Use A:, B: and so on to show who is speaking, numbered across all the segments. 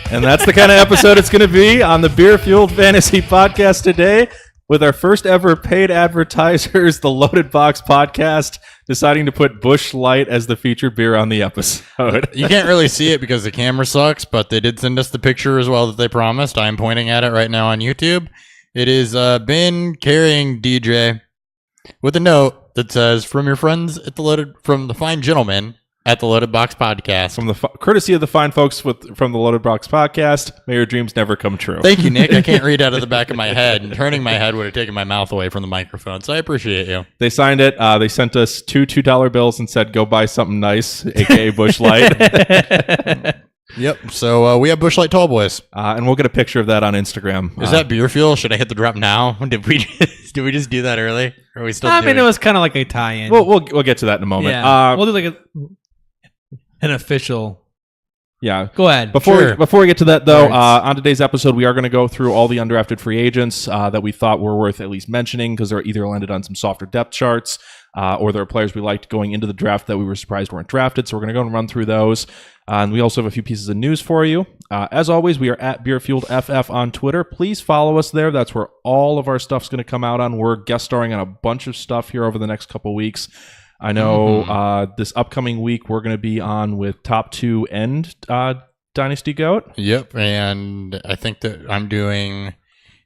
A: And that's the kind of episode it's going to be on the Beer Fueled Fantasy Podcast today, with our first ever paid advertisers, the Loaded Box Podcast, deciding to put Busch Light as the featured beer on the episode.
B: You can't really see it because the camera sucks, but they did send us the picture as well that they promised. I'm pointing at it right now on YouTube. It is Ben carrying DJ with a note that says, "From your friends at from the fine gentlemen at the Loaded Box Podcast."
A: From the courtesy of the fine folks from the Loaded Box Podcast, may your dreams never come true.
B: Thank you, Nick. I can't read out of the back of my head, and turning my head would have taken my mouth away from the microphone, so I appreciate you.
A: They signed it. They sent us two $2 bills and said, "Go buy something nice," aka Busch Light.
B: Yep. So we have Busch Light Tall Boys,
A: and we'll get a picture of that on Instagram.
B: Is that beer fuel? Should I hit the drop now? Did we just do that early? Or are we still?
C: I mean, it was kind of like a tie-in.
A: We'll get to that in a moment.
C: Yeah. We'll do like an official.
A: Yeah.
C: Go ahead.
A: Before we get to that, though, on today's episode, we are going to go through all the undrafted free agents that we thought were worth at least mentioning because they're either landed on some softer depth charts or there are players we liked going into the draft that we were surprised weren't drafted. So we're going to go and run through those. And we also have a few pieces of news for you. As always, we are at BeerFueledFF on Twitter. Please follow us there. That's where all of our stuff's going to come out on. We're guest starring on a bunch of stuff here over the next couple weeks. I know this upcoming week we're going to be on with Top 2 and Dynasty Goat.
B: Yep, and I think that I'm doing,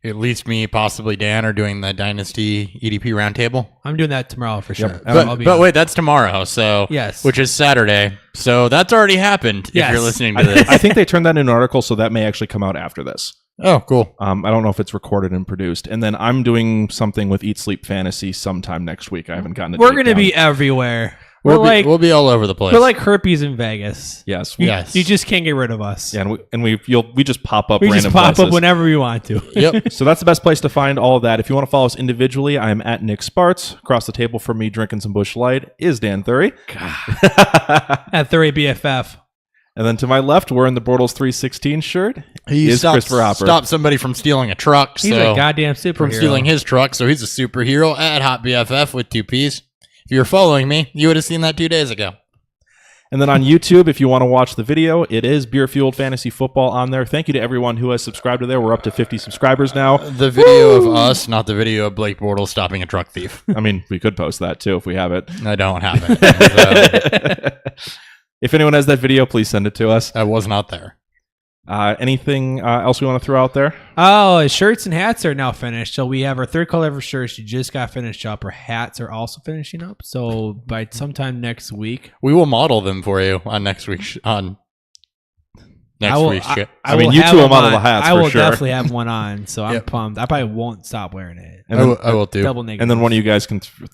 B: at least me, possibly Dan, are doing the Dynasty EDP Roundtable.
C: I'm doing that tomorrow for sure.
A: Yep.
B: But wait, that's tomorrow, so
C: yes,
B: which is Saturday. So that's already happened if you're listening to this.
A: I think they turned that into an article, so that may actually come out after this.
B: Oh, cool.
A: I don't know if it's recorded and produced. And then I'm doing something with Eat Sleep Fantasy sometime next week. I haven't gotten it.
C: We're going to be everywhere.
B: We'll be all over the place.
C: We're like herpes in Vegas.
A: Yes.
C: You just can't get rid of us.
A: Yeah, we just pop up.
C: We just pop up whenever we want to.
B: Yep.
A: So that's the best place to find all of that. If you want to follow us individually, I am at Nick Sparts. Across the table from me, drinking some Busch Light, is Dan Thury.
C: At Thury BFF.
A: And then to my left, wearing the Bortles 316 shirt, is Christopher Hopper.
B: Stop somebody from stealing a truck.
C: He's a goddamn superhero.
B: From stealing his truck, so he's a superhero at Hot BFF with 2 Ps. If you were following me, you would have seen that 2 days ago.
A: And then on YouTube, if you want to watch the video, it is Beer Fueled Fantasy Football on there. Thank you to everyone who has subscribed to there. We're up to 50 subscribers now.
B: The video of us, not the video of Blake Bortles stopping a truck thief.
A: I mean, we could post that too if we have it.
B: I don't have it.
A: If anyone has that video, please send it to us.
B: I was not there.
A: Anything else we want to throw out there?
C: Oh, shirts and hats are now finished. So we have our third color for shirts. You just got finished up. Our hats are also finishing up. So by sometime next week,
B: we will model them for you on next week's week's show.
A: I mean, you two will model the hats.
C: I will
A: for sure.
C: definitely have one on. So I'm pumped. I probably won't stop wearing it.
A: And then,
B: I will too.
C: Double negative.
A: And then one of you guys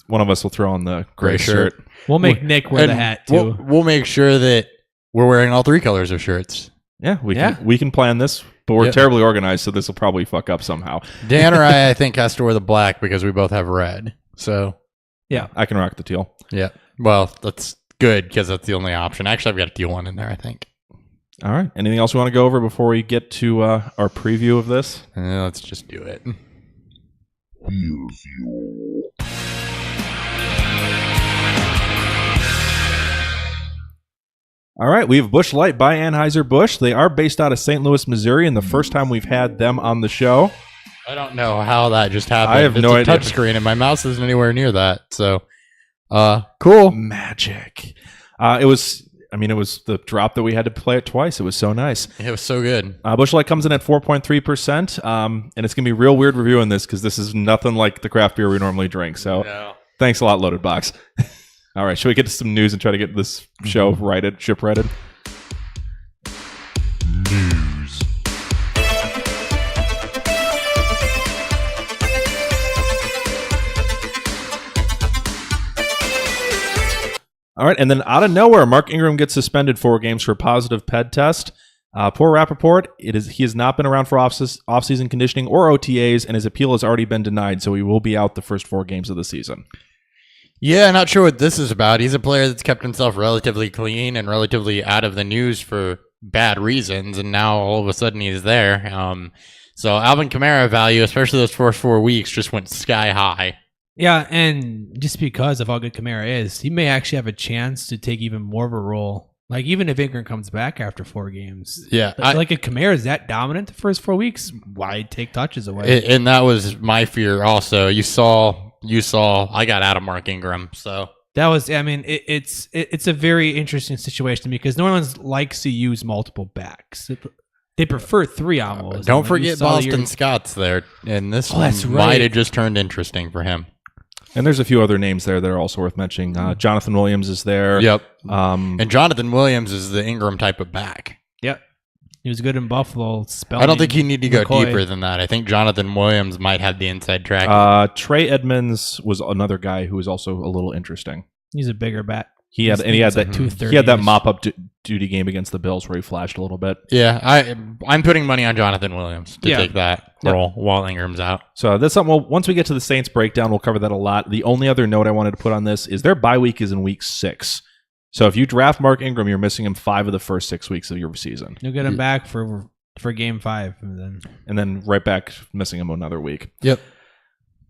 A: one of us will throw on the gray shirt.
C: We'll make Nick wear the hat too.
B: We'll make sure that we're wearing all 3 colors of shirts.
A: Yeah, we can plan this, but we're terribly organized, so this will probably fuck up somehow.
B: Dan or I think, has to wear the black because we both have red. So,
C: yeah,
A: I can rock the teal.
B: Yeah, well, that's good because that's the only option. Actually, I've got a teal one in there, I think.
A: All right. Anything else we want to go over before we get to our preview of this?
B: Let's just do it.
A: All right, we have Busch Light by Anheuser-Busch. They are based out of St. Louis, Missouri, and the first time we've had them on the show.
B: I don't know how that just happened.
A: I have no idea.
B: It's a touchscreen, and my mouse isn't anywhere near that. So, cool.
A: Magic. It was the drop that we had to play it twice. It was so nice.
B: It was so good.
A: Busch Light comes in at 4.3%, and it's going to be real weird reviewing this because this is nothing like the craft beer we normally drink. So Thanks a lot, Loaded Box. All right, should we get to some news and try to get this show ship righted?
D: News.
A: All right, and then out of nowhere, Mark Ingram gets suspended 4 games for a positive PED test. Poor Rappaport, he has not been around for off-season conditioning or OTAs, and his appeal has already been denied, so he will be out the first 4 games of the season.
B: Yeah, not sure what this is about. He's a player that's kept himself relatively clean and relatively out of the news for bad reasons, and now all of a sudden he's there. So Alvin Kamara value, especially those first 4 weeks, just went sky high.
C: Yeah, and just because of how good Kamara is, he may actually have a chance to take even more of a role Like, even if Ingram comes back after 4 games,
B: Yeah,
C: like if Kamara is that dominant the first 4 weeks, why take touches away?
B: and that was my fear also. You saw. I got out of Mark Ingram, so
C: That was, I mean, it's a very interesting situation because New Orleans likes to use multiple backs. They prefer 3 almost.
B: don't forget Boston Scott's there, and this
C: that's
B: one
C: right.
B: might have just turned interesting for him.
A: And there's a few other names there that are also worth mentioning. Jonathan Williams is there.
B: Yep. And Jonathan Williams is the Ingram type of back.
C: Yep. He was good in Buffalo.
B: I don't think you need to go
C: McCoy.
B: deeper than that. I think Jonathan Williams might have the inside track.
A: Trey Edmonds was another guy who was also a little interesting.
C: He's a bigger bat.
A: He had that
C: 230.
A: he had that mop up duty game against the Bills where he flashed a little bit.
B: Yeah, I'm putting money on Jonathan Williams to take that
A: Yep.
B: role while Ingram's out.
A: So that's something. Well, once we get to the Saints breakdown, we'll cover that a lot. The only other note I wanted to put on this is their bye week is in week 6. So if you draft Mark Ingram, you're missing him 5 of the first 6 weeks of your season.
C: You'll get him back for game 5,
A: And then right back missing him another week.
B: Yep.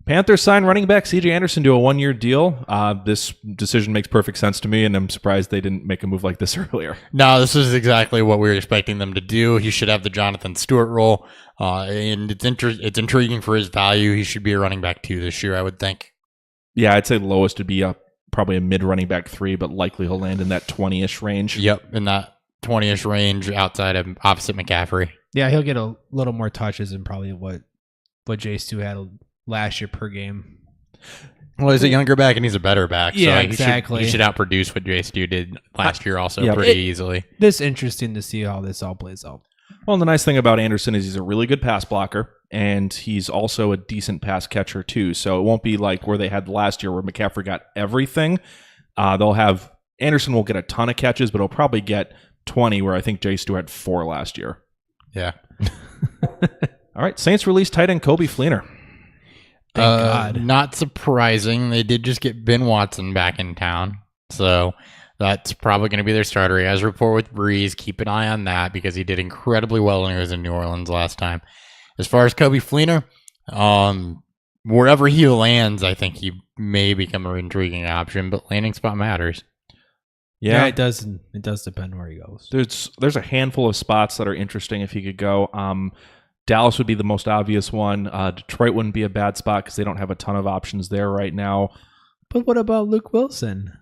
A: Panthers signed running back C.J. Anderson to a 1-year deal. This decision makes perfect sense to me, and I'm surprised they didn't make a move like this earlier.
B: No, this is exactly what we were expecting them to do. He should have the Jonathan Stewart role, and it's intriguing for his value. He should be a running back 2 this year, I would think.
A: Yeah, I'd say the lowest would be probably a mid running back 3, but likely he'll land in that 20-ish range.
B: Yep, in that 20-ish range outside of opposite McCaffrey.
C: Yeah, he'll get a little more touches than probably what Jay Stu had last year per game.
B: Well, he's a younger back and he's a better back.
C: Yeah,
B: so
C: exactly.
B: He should outproduce what Jay Stu did last year also
A: Yeah.
B: pretty easily.
C: This interesting to see how this all plays out.
A: Well, and the nice thing about Anderson is he's a really good pass blocker, and he's also a decent pass catcher too. So it won't be like where they had last year where McCaffrey got everything. Anderson will get a ton of catches, but he'll probably get 20, where I think Jay Stu had 4 last year.
B: Yeah.
A: All right, Saints released tight end Kobe Fleener.
C: Thank God.
B: Not surprising. They did just get Ben Watson back in town. So that's probably going to be their starter. He has a rapport with Breeze. Keep an eye on that because he did incredibly well when he was in New Orleans last time. As far as Kobe Fleener, wherever he lands, I think he may become an intriguing option, but landing spot matters.
C: Yeah, it does. It does depend where he goes.
A: There's a handful of spots that are interesting if he could go. Dallas would be the most obvious one. Detroit wouldn't be a bad spot because they don't have a ton of options there right now.
C: But what about Luke Wilson?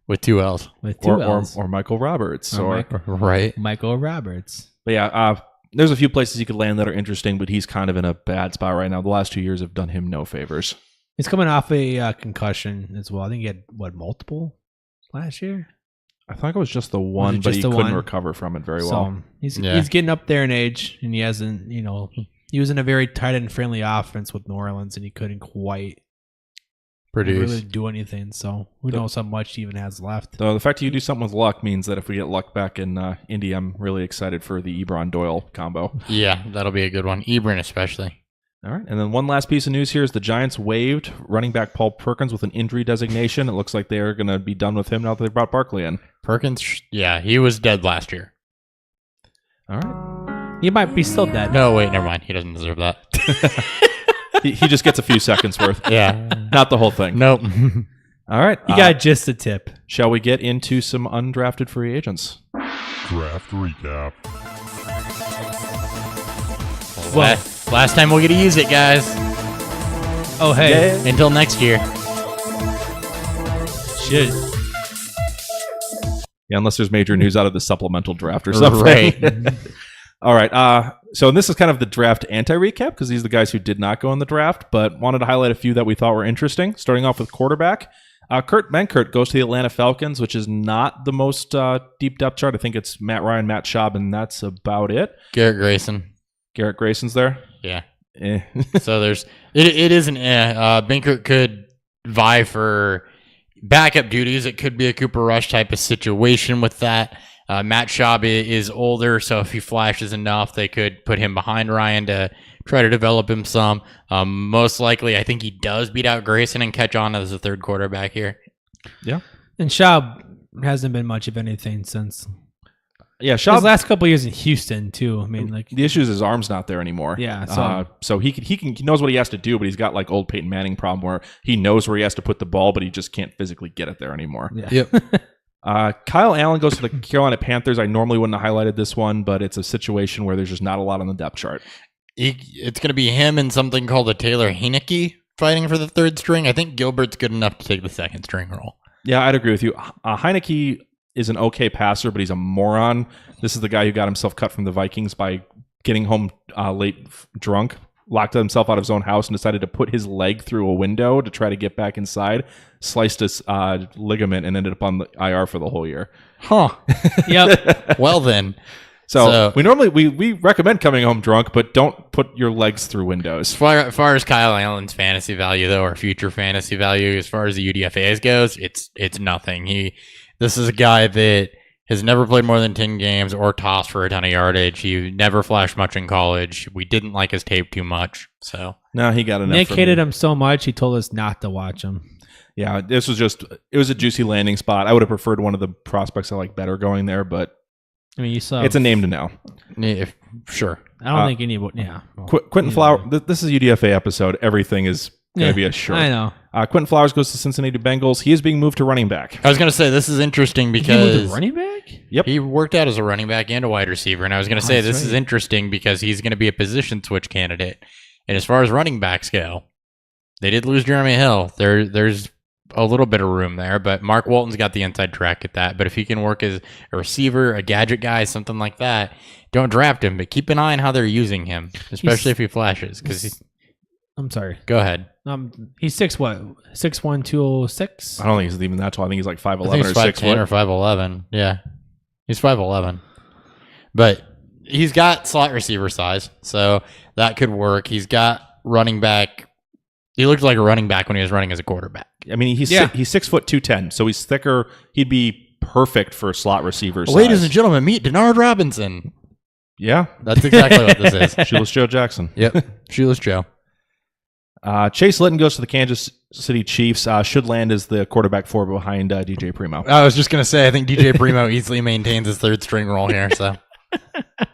B: With 2 L's.
C: With 2 L's.
A: Or Michael Roberts.
B: Right.
C: Michael Roberts.
A: But yeah, there's a few places he could land that are interesting, but he's kind of in a bad spot right now. The last 2 years have done him no favors.
C: He's coming off a concussion as well. I think he had, multiple last year?
A: I thought it was just the one, but he couldn't recover from it very well.
C: He's getting up there in age, and he hasn't, he was in a very tight end friendly offense with New Orleans, and he couldn't quite really do anything. So who knows how much he even has left.
A: So the fact that you do something with Luck means that if we get Luck back in Indy, I'm really excited for the Ebron Doyle combo.
B: Yeah, that'll be a good one. Ebron especially.
A: All right, and then one last piece of news here is the Giants waived running back Paul Perkins with an injury designation. It looks like they are going to be done with him now that they brought Barkley in.
B: Perkins, yeah, he was dead last year.
A: All right.
C: He might be still dead.
B: No, wait, never mind. He doesn't deserve that.
A: he just gets a few seconds worth.
B: Yeah.
A: Not the whole thing.
B: Nope.
A: All right.
C: You got just a tip.
A: Shall we get into some undrafted free agents?
D: Draft recap.
B: Well, last time we'll get to use it, guys.
C: Oh, hey.
A: Yeah.
B: Until next year.
C: Shit.
A: Yeah, unless there's major news out of the supplemental draft or something.
B: Right.
A: All right. So this is kind of the draft anti-recap because these are the guys who did not go in the draft, but wanted to highlight a few that we thought were interesting. Starting off with quarterback. Kurt Benkert goes to the Atlanta Falcons, which is not the most deep depth chart. I think it's Matt Ryan, Matt Schaub, and that's about it.
B: Garrett Grayson.
A: Garrett Grayson's there?
B: Yeah.
A: Eh.
B: So there's it is an Benkert could vie for backup duties. It could be a Cooper Rush type of situation with that. Matt Schaub is older, so if he flashes enough, they could put him behind Ryan to try to develop him some. Most likely, I think he does beat out Grayson and catch on as a third quarterback here.
A: Yeah.
C: And Schaub hasn't been much of anything since.
A: Yeah,
C: His
A: Schaub.
C: last couple of years in Houston, too. I mean, like
A: The issue is his arm's not there anymore.
C: Yeah,
A: so he knows what he has to do, but he's got like old Peyton Manning problem where he knows where he has to put the ball, but he just can't physically get it there anymore.
C: yeah.
B: Yep.
A: Kyle Allen goes to the Carolina Panthers. I normally wouldn't have highlighted this one, but it's a situation where there's just not a lot on the depth chart.
B: It's going to be him and something called a Taylor Heineke fighting for the third string. I think Gilbert's good enough to take the second string role.
A: Yeah, I'd agree with you. Heineke is an okay passer, but he's a moron. This is the guy who got himself cut from the Vikings by getting home late drunk, locked himself out of his own house, and decided to put his leg through a window to try to get back inside, sliced his ligament, and ended up on the IR for the whole year.
B: Huh. Yep. Well then.
A: So we normally we recommend coming home drunk, but don't put your legs through windows.
B: As far as Kyle Allen's fantasy value, though, or future fantasy value, as far as the UDFAs goes, it's nothing. This is a guy that has never played more than 10 games or tossed for a ton of yardage. He never flashed much in college. We didn't like his tape too much. So
A: no, he got enough.
C: Nick hated him so much, he told us not to watch him.
A: Yeah, it was a juicy landing spot. I would have preferred one of the prospects I like better going there, but
C: I mean, you saw
A: it's a name to know.
B: Yeah, sure.
C: I don't think anybody. Yeah,
A: Quentin Flowers. This is a UDFA episode. Everything is going to be a short.
C: I know.
A: Quentin Flowers goes to Cincinnati Bengals. He is being moved to running back.
B: I was going to say this is interesting because
C: he moved to running back.
A: Yep,
B: he worked out as a running back and a wide receiver. And I was going to say this is interesting because he's going to be a position switch candidate. And as far as running backs go, they did lose Jeremy Hill. There's a little bit of room there, but Mark Walton's got the inside track at that. But if he can work as a receiver, a gadget guy, something like that, don't draft him, but keep an eye on how they're using him, especially if he flashes. Because
C: I'm sorry.
B: Go ahead.
C: He's 6'1", 206.
A: I don't think he's even that tall. I think he's like 5'11" or
B: 6'10" or 5'11". Yeah, he's 5'11". But he's got slot receiver size, so that could work. He's got running back. He looked like a running back when he was running as a quarterback.
A: I mean, he's 6 foot 210, so he's thicker. He'd be perfect for slot receivers.
B: Ladies and gentlemen, meet Denard Robinson.
A: Yeah,
B: that's exactly what this is.
A: Shoeless Joe Jackson.
B: Yep, Shoeless Joe.
A: Chase Litton goes to the Kansas City Chiefs. Should land as the quarterback four behind DJ Primo.
B: I was just going to say, I think DJ Primo easily maintains his third string role here. So,
A: but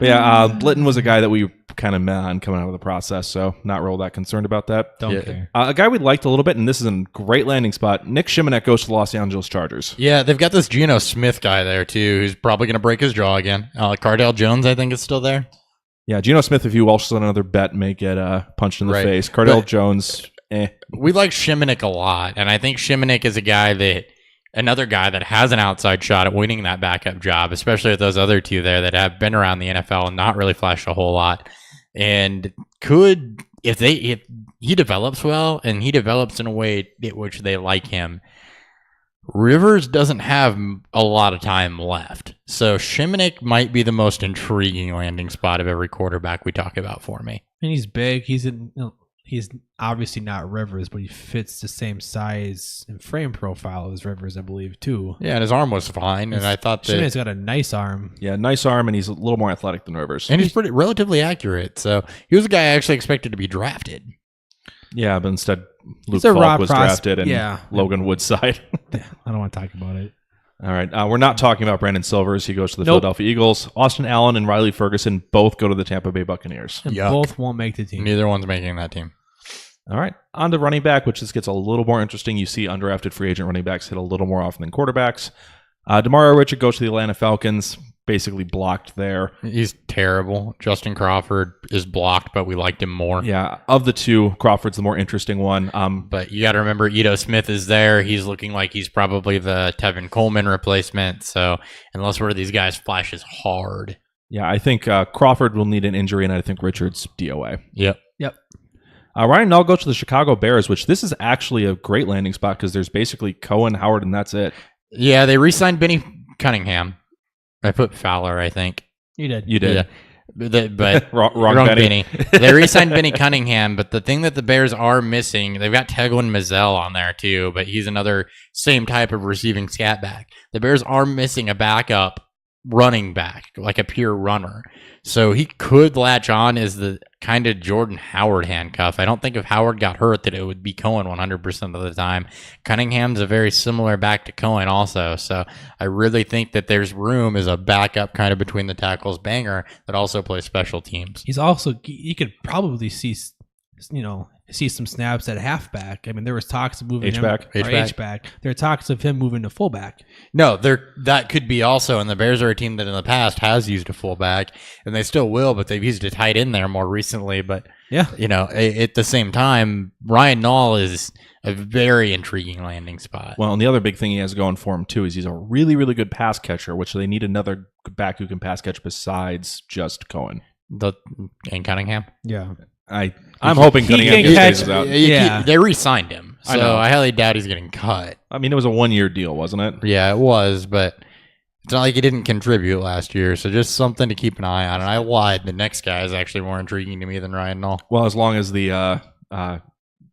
A: yeah, Litton was a guy that we kind of met on coming out of the process, so not real that concerned about that.
C: Don't care.
A: A guy we liked a little bit, and this is a great landing spot. Nick Shimonek goes to the Los Angeles Chargers.
B: Yeah, they've got this Geno Smith guy there too, who's probably going to break his jaw again. Cardale Jones, I think, is still there.
A: Yeah, Geno Smith, if you welch on another bet, may get punched in the face. Cardale Jones,
B: We like Shimonek a lot, and I think Shimonek is another guy that has an outside shot at winning that backup job, especially with those other two there that have been around the NFL and not really flashed a whole lot. And could, if he develops well and he develops in a way in which they like him, Rivers doesn't have a lot of time left. So Shimonek might be the most intriguing landing spot of every quarterback we talk about for me.
C: And he's big. He's obviously not Rivers, but he fits the same size and frame profile as Rivers, I believe, too.
B: Yeah, and his arm was fine, and I thought that
C: Shimonek's got a nice arm.
A: Yeah, nice arm, and he's a little more athletic than Rivers.
B: And he's relatively accurate. So he was a guy I actually expected to be drafted.
A: Yeah, but instead Luke Falk was drafted and
C: yeah.
A: Logan Woodside.
C: I don't want to talk about it.
A: All right. We're not talking about Brandon Silvers. He goes to the Philadelphia Eagles. Austin Allen and Riley Ferguson both go to the Tampa Bay Buccaneers.
C: And both won't make the team.
B: Neither one's making that team.
A: All right. On to running back, which just gets a little more interesting. You see undrafted free agent running backs hit a little more often than quarterbacks. Demario Richard goes to the Atlanta Falcons. Basically blocked there.
B: He's terrible. Justin Crawford is blocked, but we liked him more.
A: Yeah, of the two, Crawford's the more interesting one.
B: But you got to remember, Ito Smith is there. He's looking like he's probably the Tevin Coleman replacement. So unless one of these guys flashes hard.
A: Yeah, I think Crawford will need an injury, and I think Richard's DOA.
B: Yep.
A: Ryan Nall goes to the Chicago Bears, which this is actually a great landing spot because there's basically Cohen, Howard, and that's it.
B: Yeah, they re-signed Benny Cunningham. I put Fowler, I think.
C: You did.
A: Yeah.
B: But
A: wrong Benny.
B: They re-signed Benny Cunningham, but the thing that the Bears are missing, they've got Teglin Mazzell on there too, but he's another same type of receiving scat back. The Bears are missing a backup running back, like a pure runner. So he could latch on as the kind of Jordan Howard handcuff. I don't think if Howard got hurt that it would be Cohen 100% of the time. Cunningham's a very similar back to Cohen also. So I really think that there's room as a backup kind of between the tackles banger that also plays special teams.
C: He's also, you could probably see, if see some snaps at halfback. I mean, there was talks of moving
A: H-back.
C: H-back. There are talks of him moving to fullback.
B: No, that could be also, and the Bears are a team that in the past has used a fullback, and they still will, but they've used a tight end there more recently. But
C: yeah,
B: at the same time, Ryan Nall is a very intriguing landing spot.
A: Well, and the other big thing he has going for him too is he's a really, really good pass catcher, which they need another back who can pass catch besides just Cohen.
B: And Cunningham.
C: Yeah.
A: I'm hoping Cunningham stays out.
B: They re-signed him, so I highly doubt he's getting cut.
A: I mean, it was a 1-year deal, wasn't it?
B: Yeah, it was, but it's not like he didn't contribute last year, so just something to keep an eye on. And I lied. The next guy is actually more intriguing to me than Ryan Nall.
A: Well, as long as the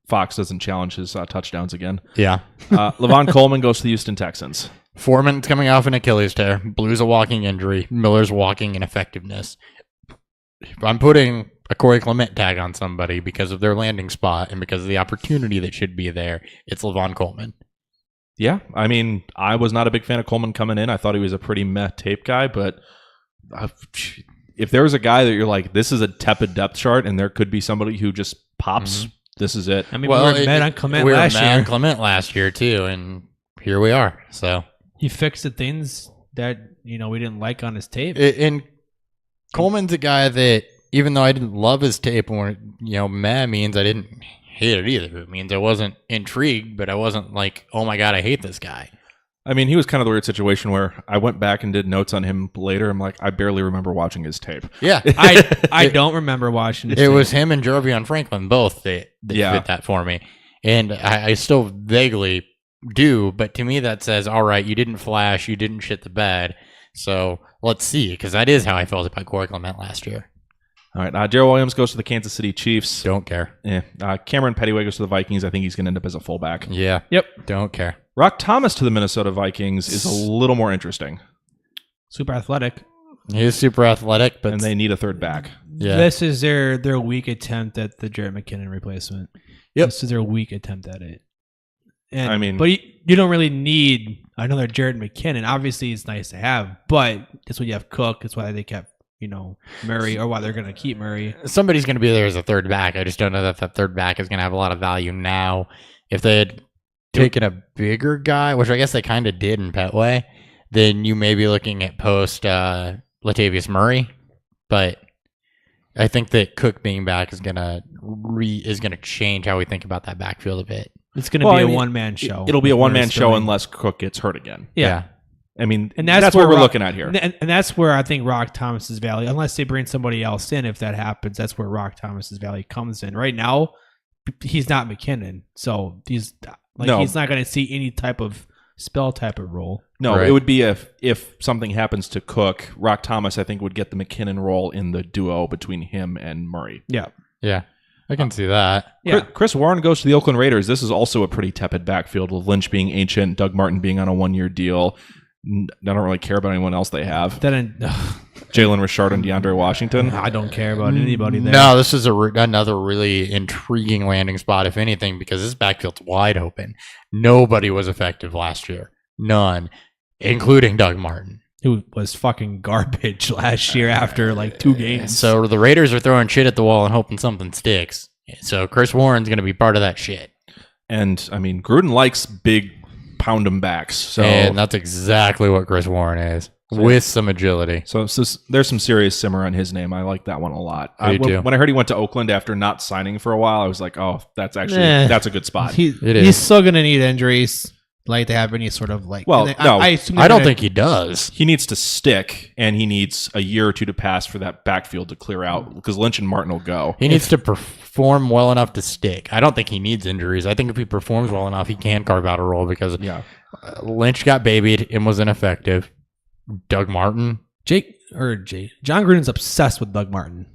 A: Fox doesn't challenge his touchdowns again.
B: Yeah.
A: Levon Coleman goes to the Houston Texans.
B: Foreman's coming off an Achilles tear. Blue's a walking injury. Miller's walking ineffectiveness. If I'm putting a Corey Clement tag on somebody because of their landing spot and because of the opportunity that should be there, it's Levon Coleman.
A: Yeah, I mean, I was not a big fan of Coleman coming in. I thought he was a pretty meh tape guy, but if there was a guy that you're like, this is a tepid depth chart and there could be somebody who just pops, this is it.
C: I mean, we were mad on Clement
B: last year too, and here we are. So
C: he fixed the things that we didn't like on his tape.
B: And Coleman's a guy that, even though I didn't love his tape, meh means I didn't hate it either. It means I wasn't intrigued, but I wasn't like, oh my God, I hate this guy.
A: I mean, he was kind of the weird situation where I went back and did notes on him later. I'm like, I barely remember watching his tape.
B: Yeah.
C: I don't remember watching his tape.
B: It was him and Jarvion Franklin both that fit that for me. And I still vaguely do, but to me that says, all right, you didn't flash, you didn't shit the bed. So let's see, because that is how I felt about Corey Clement last year.
A: All right, Darrell Williams goes to the Kansas City Chiefs.
B: Don't care.
A: Yeah. Cameron Pettyway goes to the Vikings. I think he's going to end up as a fullback.
B: Yeah.
C: Yep.
B: Don't care.
A: Rock Thomas to the Minnesota Vikings is a little more interesting.
C: Super athletic.
B: He is super athletic, but
A: and they need a third back.
C: Yeah. This is their weak attempt at the Jarrett McKinnon replacement.
B: Yep.
C: This is their weak attempt at it. And,
A: I mean,
C: but you don't really need another Jarrett McKinnon. Obviously, it's nice to have, but that's why you have Cook. That's why they kept, Murray, or why they're going to keep Murray.
B: Somebody's going to be there as a third back. I just don't know that third back is going to have a lot of value now. If they had taken a bigger guy, which I guess they kind of did in Petway, then you may be looking at post Latavius Murray. But I think that Cook being back is going to change how we think about that backfield a bit.
C: It's going to be a one-man show.
A: It'll be a one-man show unless Cook gets hurt again.
C: Yeah.
A: I mean, and that's what we're looking at here.
C: And that's where I think Rock Thomas's value, unless they bring somebody else in, if that happens, that's where Rock Thomas's value comes in. Right now, he's not McKinnon. So he's not going to see any type of spell type of role.
A: No, right. It would be if something happens to Cook, Rock Thomas, I think, would get the McKinnon role in the duo between him and Murray.
C: Yeah.
B: Yeah. I can see that.
A: Yeah. Chris Warren goes to the Oakland Raiders. This is also a pretty tepid backfield with Lynch being ancient, Doug Martin being on a 1-year deal. I don't really care about anyone else they have. Jalen Richard and DeAndre Washington.
C: I don't care about anybody there.
B: No, this is another really intriguing landing spot, if anything, because this backfield's wide open. Nobody was effective last year. None, including Doug Martin,
C: who was fucking garbage last year after like 2 games.
B: So the Raiders are throwing shit at the wall and hoping something sticks. So Chris Warren's going to be part of that shit.
A: And, I mean, Gruden likes big pound 'em backs. So
B: and that's exactly what Chris Warren is, with some agility.
A: So there's some serious simmer on his name. I like that one a lot. When I heard he went to Oakland after not signing for a while, I was like, oh, that's a good spot.
C: He's still going to need injuries. Like to have any sort of like.
A: Well, no,
B: I don't think he does.
A: He needs to stick, and he needs a year or two to pass for that backfield to clear out because Lynch and Martin will go.
B: He needs to perform well enough to stick. I don't think he needs injuries. I think if he performs well enough, he can carve out a role because Lynch got babied and was ineffective. Doug Martin,
C: John Gruden's obsessed with Doug Martin.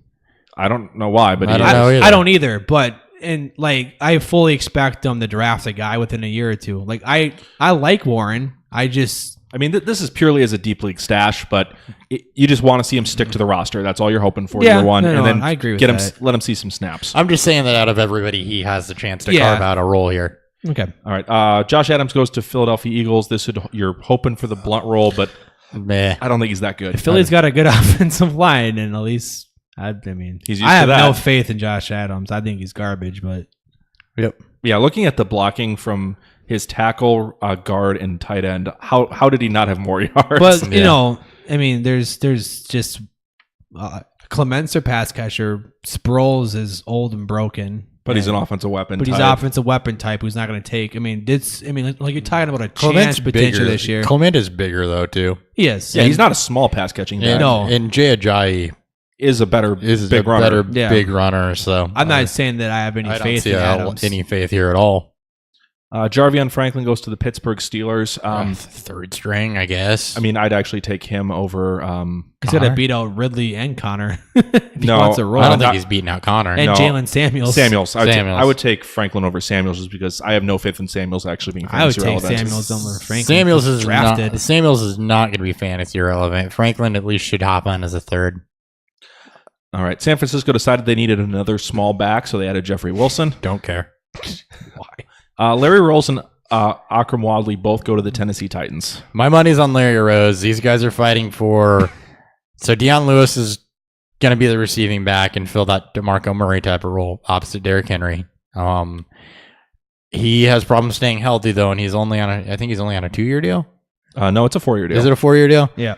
A: I don't know why, but
C: I don't either. But. And like I fully expect them to draft a guy within a year or two. Like I like Warren. I mean, this is purely as a deep league stash, but you just want to see him stick to the roster. That's all you're hoping for year one, and then I agree with
A: that. Let him see some snaps.
B: I'm just saying that out of everybody, he has the chance to carve out a role here.
C: Okay,
A: all right. Josh Adams goes to Philadelphia Eagles. You're hoping for the blunt role, but I don't think he's that good.
C: Philly's got a good offensive line, and at least. I mean, I have no faith in Josh Adams. I think he's garbage, but
B: Yep.
A: Yeah, looking at the blocking from his tackle, guard, and tight end, how did he not have more yards?
C: But you know, I mean, there's just Clement's a pass catcher. Sproles is old and broken.
A: But he's an offensive weapon.
C: But he's an offensive weapon type who's not going to take. I mean, like you're talking about a chance potential this year.
B: Clement is bigger though too.
C: He is.
A: Yeah, he's not a small pass catching guy.
C: No,
B: and Jay Ajayi
A: is a better big runner.
B: Big runner. So
C: I'm not saying that I have any faith in Adams.
B: Any faith here at all.
A: Jarvion Franklin goes to the Pittsburgh Steelers.
B: Third string, I guess.
A: I mean, I'd actually take him over.
C: He's got to beat out Ridley and Connor.
A: No,
C: wants a role.
B: I don't think he's beating out Connor.
C: And Jalen Samuels.
A: I would take Franklin over Samuels just because I have no faith in Samuels actually being fantasy relevant.
C: I would take Samuels over Franklin.
B: Samuels is
C: drafted.
B: Samuels is not going to be fantasy relevant. Franklin at least should hop on as a third.
A: All right. San Francisco decided they needed another small back, so they added Jeffrey Wilson.
B: Don't care.
A: Why? Larry Rose and Akram Wadley both go to the Tennessee Titans.
B: My money's on Larry Rose. These guys are fighting for... So Deion Lewis is going to be the receiving back and fill that DeMarco Murray type of role opposite Derrick Henry. He has problems staying healthy, though, and I think he's only on a 2-year deal.
A: No, it's a 4-year deal.
B: Is it a 4-year deal?
C: Yeah.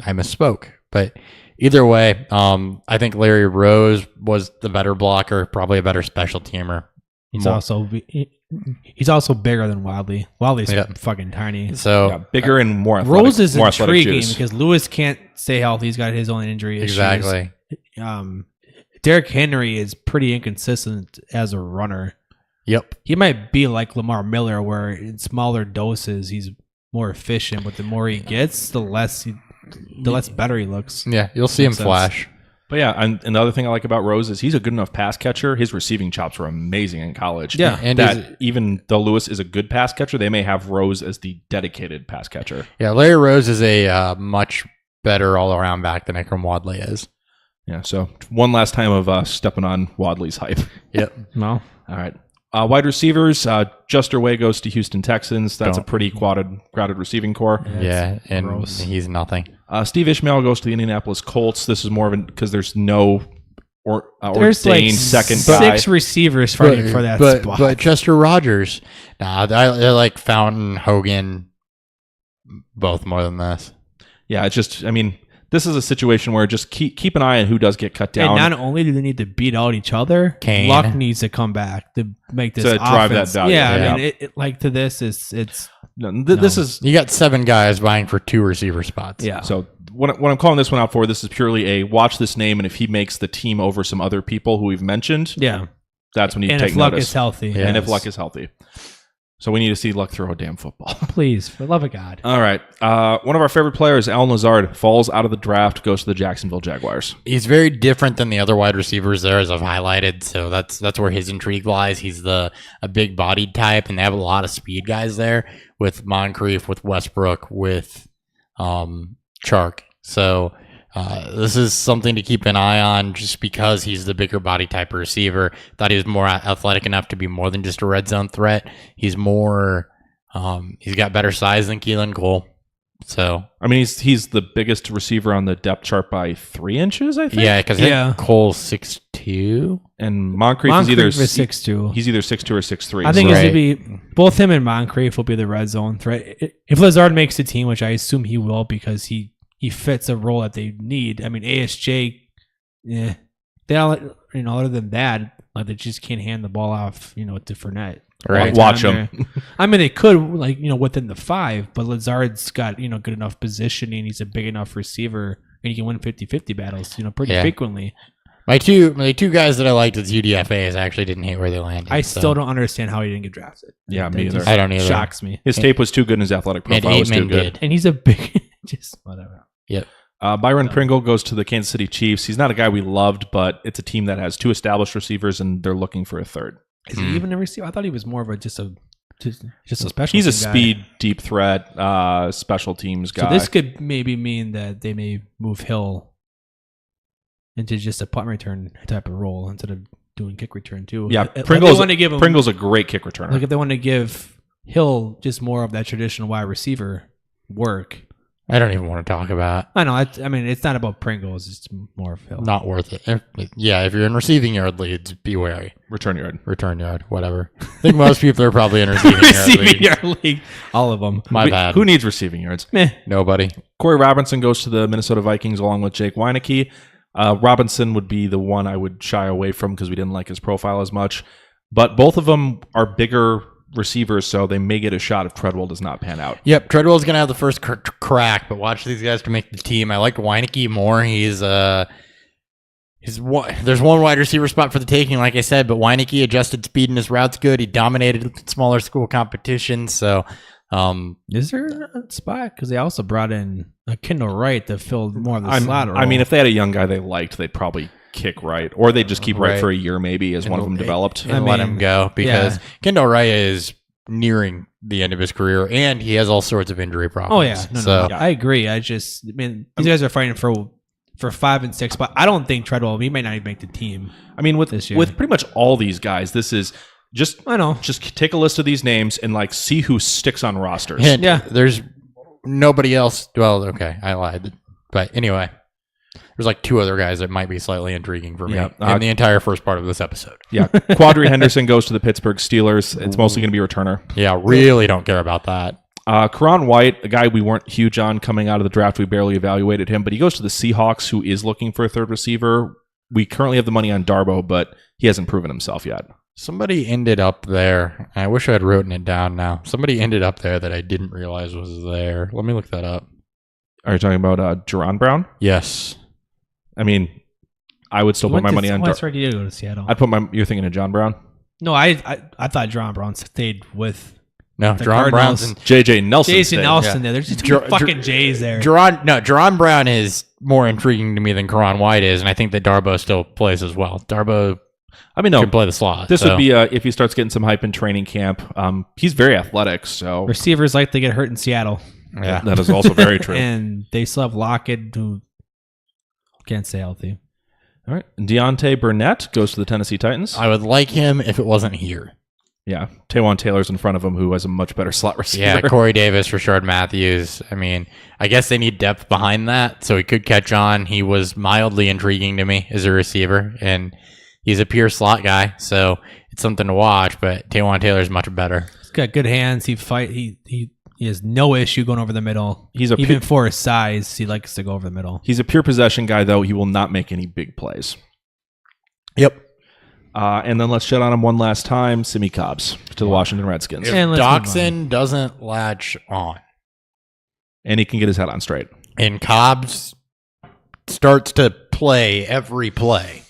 B: I misspoke. But either way, I think Larry Rose was the better blocker, probably a better special teamer.
C: He's also bigger than Wadley. Wadley's fucking tiny.
B: So
A: bigger and more athletic.
C: Rose is
A: more
C: intriguing because Lewis can't stay healthy. He's got his own injury issues.
B: Exactly.
C: Derrick Henry is pretty inconsistent as a runner.
B: Yep.
C: He might be like Lamar Miller, where in smaller doses he's more efficient, but the more he gets, the less better he looks.
B: Yeah, you'll see him flash.
A: But yeah, and the other thing I like about Rose is he's a good enough pass catcher. His receiving chops were amazing in college.
C: Yeah.
A: And even though Lewis is a good pass catcher, they may have Rose as the dedicated pass catcher.
B: Yeah, Larry Rose is a much better all-around back than Akram Wadley is.
A: Yeah, so one last time of stepping on Wadley's hype.
B: Yep.
C: No.
A: All right. Wide receivers, Juster Way goes to Houston Texans. That's a pretty crowded receiving core.
B: Yeah, and gross. He's nothing.
A: Steve Ishmael goes to the Indianapolis Colts. This is more of because there's no
C: there's
A: ordained
C: like
A: second guy.
C: 6 receivers fighting for that spot.
B: But Chester Rogers, I like Fountain, Hogan, both more than this.
A: Yeah, it's just, I mean, this is a situation where just keep an eye on who does get cut down.
C: And not only do they need to beat out each other,
B: Kane.
C: Luck needs to come back to make this offense.
A: Drive that value.
C: Yeah, I mean, like to this, it's
A: this is
B: you got 7 guys vying for 2 receiver spots.
C: Yeah.
A: So what I'm calling this one out for, this is purely a watch this name, and if he makes the team over some other people who we've mentioned, that's when you take notice.
C: And if Luck is healthy,
A: and if Luck is healthy. So we need to see Luck throw a damn football.
C: Please, for the love of God.
A: All right. One of our favorite players, Al Lazard, falls out of the draft, goes to the Jacksonville Jaguars.
B: He's very different than the other wide receivers there, as I've highlighted. So that's where his intrigue lies. He's a big bodied type, and they have a lot of speed guys there with Moncrief, with Westbrook, with Chark. So this is something to keep an eye on just because he's the bigger body type of receiver. Thought he was more athletic enough to be more than just a red zone threat. He's more, he's got better size than Keelan Cole. So,
A: I mean, he's the biggest receiver on the depth chart by 3 inches, I think.
B: Yeah, because Cole's 6'2",
A: and Moncrief is either
C: 6'2".
A: He's either 6'2" or 6'3".
C: I think it's going to be both him and Moncrief will be the red zone threat. If Lazard makes the team, which I assume he will because he fits a role that they need. I mean, ASJ, they all, other than that, like they just can't hand the ball off, to Fournette.
A: Right. Watch him.
C: I mean, they could, within the 5, but Lazard's got, good enough positioning. He's a big enough receiver, and he can win 50-50 battles, pretty frequently.
B: My two guys that I liked as UDFAs actually didn't hate where they landed.
C: I still don't understand how he didn't get drafted.
A: Yeah, me either.
B: I don't either.
C: Shocks me.
A: His tape was too good, and his athletic profile was too good.
C: And he's a big, just whatever.
B: Yep.
A: Byron Pringle goes to the Kansas City Chiefs. He's not a guy we loved, but it's a team that has 2 established receivers, and they're looking for a third.
C: Is he even a receiver? I thought he was more of a just a special.
A: He's a
C: guy.
A: speed, deep threat, special teams guy.
C: So this could maybe mean that they may move Hill into just a punt return type of role instead of doing kick return too.
A: Yeah, Pringle's a great kick returner.
C: Like if they want to give Hill just more of that traditional wide receiver work,
B: I don't even want to talk about.
C: I know. I mean, it's not about Pringles. It's more of Phil.
B: Not worth it. If you're in receiving yard leads, be wary.
A: Return yard,
B: whatever. I think most people are probably in receiving yard league.
C: All of them.
B: My bad.
A: Who needs receiving yards?
C: Meh.
B: Nobody.
A: Corey Robinson goes to the Minnesota Vikings along with Jake Weineke. Robinson would be the one I would shy away from because we didn't like his profile as much. But both of them are bigger receivers, so they may get a shot if Treadwell does not pan out.
B: Yep, Treadwell's going to have the first crack, but watch these guys to make the team. I like Weineke more. There's one wide receiver spot for the taking, like I said, but Weineke adjusted speed in his routes good. He dominated smaller school competition, so...
C: is there a spot? Because they also brought in a Kendall Wright to fill more of the slot role.
A: I mean, if they had a young guy they liked, they'd probably kick Wright, or they'd just keep Wright for a year maybe as one of them developed.
B: And let him go, because Kendall Wright is nearing the end of his career, and he has all sorts of injury problems.
C: Oh, yeah. I agree. These guys are fighting for 5 and 6, but I don't think Treadwell, he might not even make the team.
A: I mean, with this year. With pretty much all these guys, this is... Just take a list of these names and see who sticks on rosters.
B: And there's nobody else. Well, okay, I lied. But anyway, there's 2 other guys that might be slightly intriguing for me in the entire first part of this episode.
A: Yeah, Quadri Henderson goes to the Pittsburgh Steelers. It's mostly going to be a returner.
B: Yeah, really don't care about that.
A: Karan White, a guy we weren't huge on coming out of the draft. We barely evaluated him, but he goes to the Seahawks, who is looking for a third receiver. We currently have the money on Darbo, but he hasn't proven himself yet.
B: Somebody ended up there. I wish I had written it down now. Somebody ended up there that I didn't realize was there. Let me look that up.
A: Are you talking about Jerron Brown?
B: Yes.
A: I mean, I would still put my money on.
C: That's right. You go to Seattle.
A: You're thinking of John Brown?
C: No, I thought Jerron Brown stayed with.
B: No, Jerron Brown's and
A: JJ Nelson.
C: Jason Nelson there. There's just two fucking J's there.
B: Jerron Brown is more intriguing to me than Karan White is, and I think that Darbo still plays as well. Darbo. Can play the slot.
A: This would be if he starts getting some hype in training camp. He's very athletic, so
C: receivers like to get hurt in Seattle.
B: Yeah,
A: that is also very true.
C: And they still have Lockett, who can't stay healthy.
A: All right, Deontay Burnett goes to the Tennessee Titans.
B: I would like him if it wasn't here.
A: Yeah, Taywan Taylor's in front of him, who has a much better slot receiver.
B: Yeah, Corey Davis, Rashard Matthews. I mean, I guess they need depth behind that, so he could catch on. He was mildly intriguing to me as a receiver, and he's a pure slot guy, so it's something to watch, but Taywan Taylor's much better.
C: He's got good hands. He has no issue going over the middle. Even for his size, he likes to go over the middle.
A: He's a pure possession guy, though. He will not make any big plays.
B: Yep.
A: And then let's shut on him one last time. Simi Cobbs to the Washington Redskins.
B: If Doxson doesn't latch on.
A: And he can get his head on straight.
B: And Cobbs starts to play every play.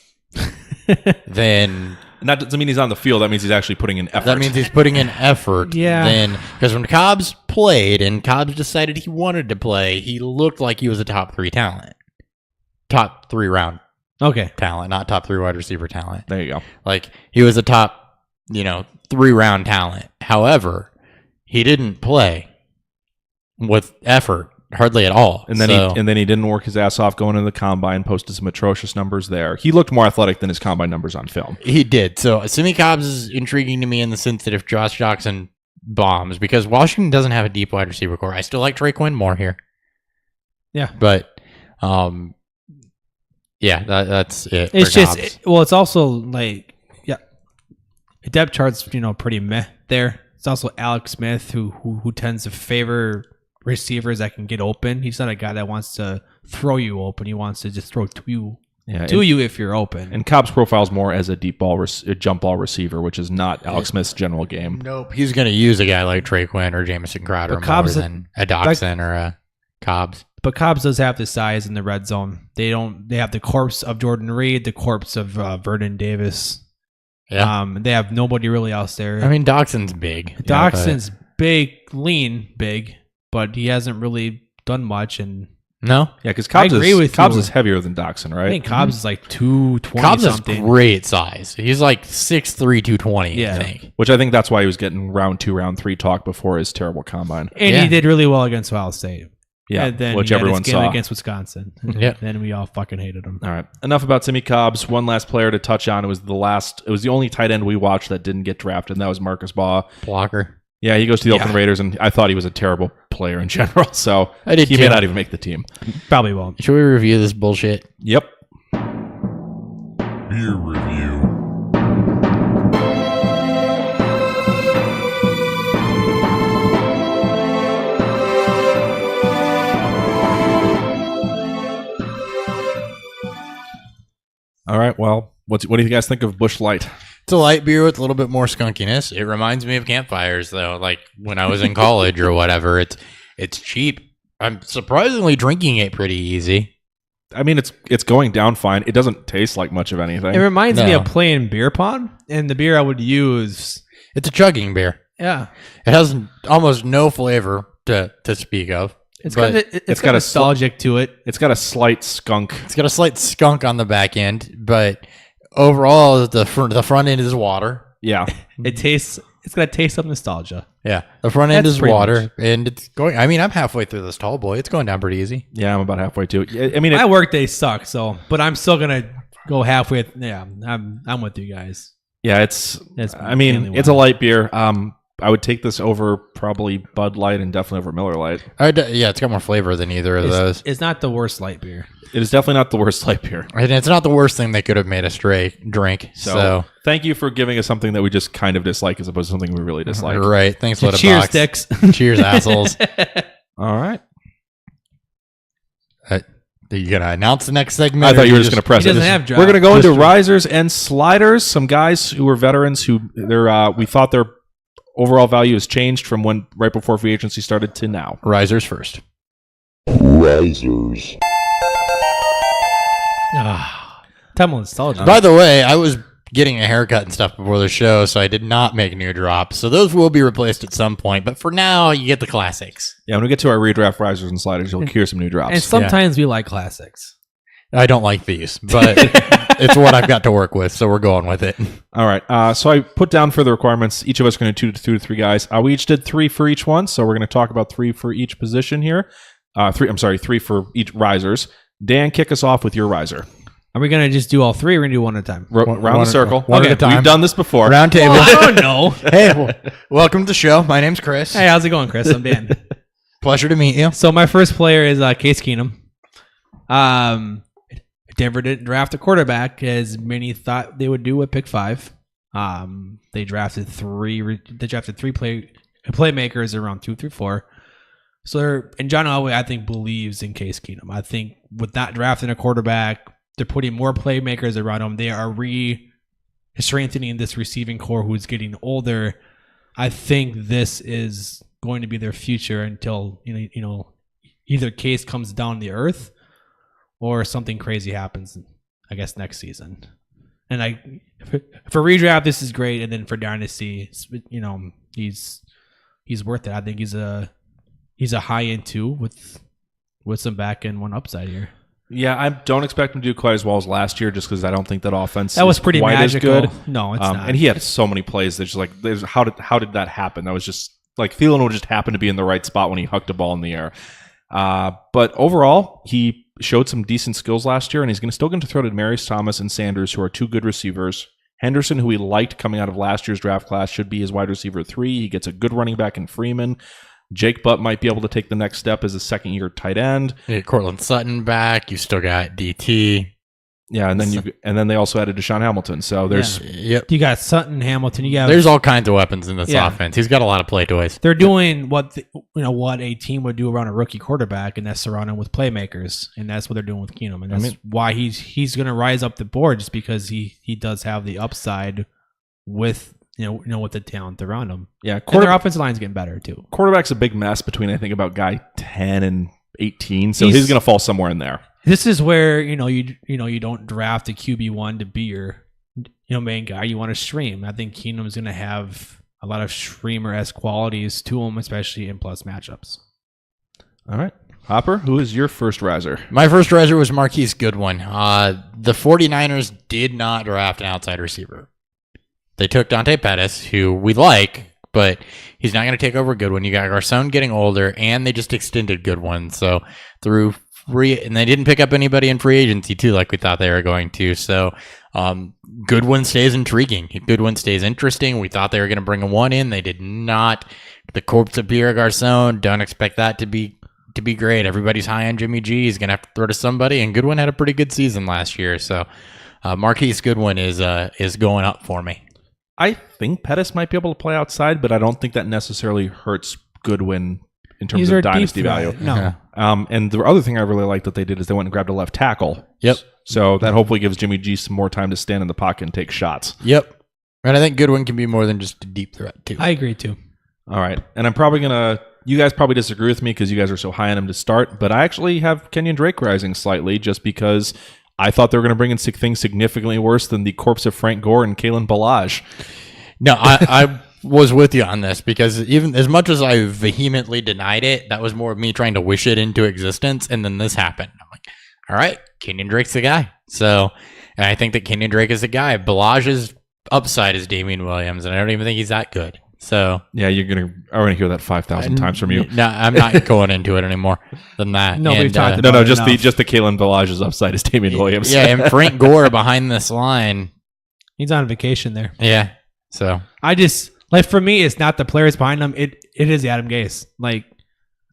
B: Then
A: and that doesn't mean he's on the field. That means he's actually putting in effort.
B: That means he's putting in effort.
C: Yeah.
B: Then because when Cobbs played and Cobbs decided he wanted to play, he looked like he was a top 3 talent, top 3 round talent, not top 3 wide receiver talent.
A: There you go.
B: Like he was a top 3 round talent. However, he didn't play with effort. Hardly at all.
A: And then he didn't work his ass off going into the combine, posted some atrocious numbers there. He looked more athletic than his combine numbers on film.
B: He did. So Simi Cobbs is intriguing to me in the sense that if Josh Doxson bombs, because Washington doesn't have a deep wide receiver core. I still like Trey Quinn more here.
C: Yeah.
B: But that's it.
C: It's just it's also the depth chart's pretty meh there. It's also Alex Smith who tends to favor receivers that can get open. He's not a guy that wants to throw you open. He wants to just throw to you if you're open.
A: And Cobb's profile's more as a deep ball, a jump ball receiver, which is not Alex Smith's general game.
B: Nope. He's going to use a guy like Trey Quinn or Jamison Crowder more than a Doxson or a Cobbs.
C: But Cobbs does have the size in the red zone. They have the corpse of Jordan Reed, the corpse of Vernon Davis.
B: Yeah.
C: They have nobody really else there.
B: I mean, Doxson's big.
C: Doxson's big, lean, big. But he hasn't really done much. And
B: no,
A: yeah, because Cobbs is heavier than Doxson, right?
C: I think Cobbs is like 220
B: Cobbs
C: something.
B: Is great size. He's like 6'3", 220.
C: Yeah.
B: I think.
A: Which I think that's why he was getting round 2, round 3 talk before his terrible combine.
C: And he did really well against Ohio State.
A: Yeah,
C: and then
A: which everyone saw
C: against Wisconsin.
B: Yeah,
C: then we all fucking hated him.
A: All right, enough about Simi Cobbs. One last player to touch on. It was the only tight end we watched that didn't get drafted, and that was Marcus Baugh.
B: Blocker.
A: Yeah, he goes to the Oakland Raiders, and I thought he was a terrible player in general, so
B: I did
A: he
B: too.
A: may not even make the team.
C: Probably won't.
B: Should we review this bullshit?
A: Yep.
D: Beer review.
A: All right, well, what do you guys think of Busch Light?
B: It's a light beer with a little bit more skunkiness. It reminds me of campfires, though, like when I was in college or whatever. It's cheap. I'm surprisingly drinking it pretty easy.
A: I mean, it's going down fine. It doesn't taste like much of anything.
C: It reminds me of playing beer pong, and the beer I would use.
B: It's a chugging beer.
C: Yeah,
B: It has almost no flavor to speak of.
C: it's
B: But
C: got nostalgic to it.
A: It's got a slight skunk.
B: It's got a slight skunk on the back end, but overall, the front end is water.
A: Yeah.
C: It's got a taste of nostalgia.
B: Yeah, the front end
C: That's
B: is
C: pretty
B: water,
C: much.
B: and it's going. I mean, I'm halfway through this tall boy. It's going down pretty easy.
A: Yeah, I'm about halfway to it. I mean,
C: My work days suck, but I'm still gonna go halfway. Yeah, I'm with you guys.
A: yeah,
C: That's
A: I mean,
C: mainly
A: it's a
C: why.
A: light beer. I would take this over probably Bud Light and definitely over Miller Light.
B: Yeah, it's got more flavor than either of those.
C: It's not the worst light beer.
A: It is definitely not the worst light beer.
B: And it's not the worst thing they could have made us drink. So,
A: thank you for giving us something that we just kind of dislike as opposed to something we really dislike.
B: right. Thanks,
C: Cheers,
B: Letterboxd.
C: dicks.
B: Cheers, assholes.
A: All right.
B: Are you gonna announce the next segment?
A: I
B: or
A: thought you were
B: you
A: just going to press
C: He
A: it.
C: doesn't have draft.
A: We're going to go into risers and sliders. Some guys who were veterans who we thought their overall value has changed from when right before free agency started to now.
B: Risers first.
D: Risers.
C: Time on nostalgia.
B: By the way, I was getting a haircut and stuff before the show, so I did not make new drops. So those will be replaced at some point. But for now, you get the classics.
A: Yeah, when we get to our redraft risers and sliders, you'll hear some new drops.
C: And sometimes we like classics.
B: I don't like these, but it's what I've got to work with, so we're going with it.
A: All right. So I put down for the requirements. Each of us are going to do 2 to 3 guys. We each did 3 for each one, so we're going to talk about 3 for each position here. 3 for each risers. Dan, kick us off with your riser.
C: Are we going to just do all 3 or are we going to do one at a time?
A: Round the circle.
B: One at a time.
A: We've done this before.
B: Round table.
C: I don't know.
B: Hey, welcome to the show. My name's Chris.
C: Hey, how's it going, Chris? I'm Dan.
B: Pleasure to meet you.
C: So my first player is Case Keenum. Denver didn't draft a quarterback as many thought they would do at pick 5. They drafted 3 playmakers around 2 through 4. So and John Elway, I think, believes in Case Keenum. I think with not drafting a quarterback, they're putting more playmakers around him. They are strengthening this receiving core who's getting older. I think this is going to be their future until either Case comes down to earth or something crazy happens, I guess, next season. And for redraft, this is great, and then for Dynasty, he's worth it. I think he's a high end 2 with some back end 1 upside here.
A: Yeah, I don't expect him to do quite as well as last year, just because I don't think that offense
C: That was
A: is
C: pretty
A: quite
C: magical.
A: as good.
C: No, it's not.
A: And he had so many plays that just like, how did that happen? That was just like Thielen would just happen to be in the right spot when he hucked a ball in the air. But overall, he showed some decent skills last year, and he's still going to throw to Demaryius Thomas and Sanders, who are 2 good receivers. Henderson, who he liked coming out of last year's draft class, should be his wide receiver 3. He gets a good running back in Freeman. Jake Butt might be able to take the next step as a second-year tight end.
B: You get Cortland Sutton back. You still got DT.
A: Yeah, and then they also added Deshaun Hamilton. So there's
B: Yep.
C: You got Sutton, Hamilton.
B: There's all kinds of weapons in this
C: Yeah.
B: offense. He's got a lot of play toys.
C: They're doing what a team would do around a rookie quarterback, and that's surround him with playmakers, and that's what they're doing with Keenum, and that's why he's going to rise up the board, just because he does have the upside with with the talent around him.
A: yeah,
C: And their offensive line's getting better too.
A: quarterback's a big mess between I think about guy 10 and 18, so he's going to fall somewhere in there.
C: This is where you don't draft a QB1 to be your main guy. You want to stream. I think Keenum's going to have a lot of streamer-esque qualities to him, especially in plus matchups.
A: All right. Hopper, who is your first riser?
B: My first riser was Marquise Goodwin. The 49ers did not draft an outside receiver. They took Dante Pettis, who we like, but he's not going to take over Goodwin. You got Garcon getting older, and they just extended Goodwin. So through free, and they didn't pick up anybody in free agency too, like we thought they were going to. So Goodwin stays intriguing. Goodwin stays interesting. We thought they were going to bring a 1 in. They did not the corpse of Pierre Garçon. Don't expect that to be great. Everybody's high on Jimmy G. He's gonna have to throw to somebody, and Goodwin had a pretty good season last year. So Marquise Goodwin is going up for me.
A: I think Pettis might be able to play outside, but I don't think that necessarily hurts Goodwin in terms of dynasty value.
C: No.
A: And the other thing I really like that they did is they went and grabbed a left tackle.
B: Yep.
A: So that hopefully gives Jimmy G some more time to stand in the pocket and take shots.
B: Yep. And I think Goodwin can be more than just a deep threat too.
C: I agree too.
A: All right. And I'm probably you guys probably disagree with me because you guys are so high on him to start, but I actually have Kenyon Drake rising slightly just because I thought they were going to bring in things significantly worse than the corpse of Frank Gore and Kalen Ballage.
B: No, I was with you on this because even as much as I vehemently denied it, that was more of me trying to wish it into existence. And then this happened. I'm like, all right, Kenyon Drake's the guy. So, and I think that Kenyon Drake is the guy. Ballage's upside is Damian Williams, and I don't even think he's that good. So
A: yeah, I'm gonna hear that 5,000 times from you.
B: No, I'm not going into it anymore than that.
C: No, we've talked
A: no,
C: about
A: just
C: enough.
A: the Kalen Ballage's upside is Damian Williams.
B: Yeah, and Frank Gore behind this line.
C: He's on vacation there.
B: Yeah. So
C: I just for me, it's not the players behind him. It is Adam Gase.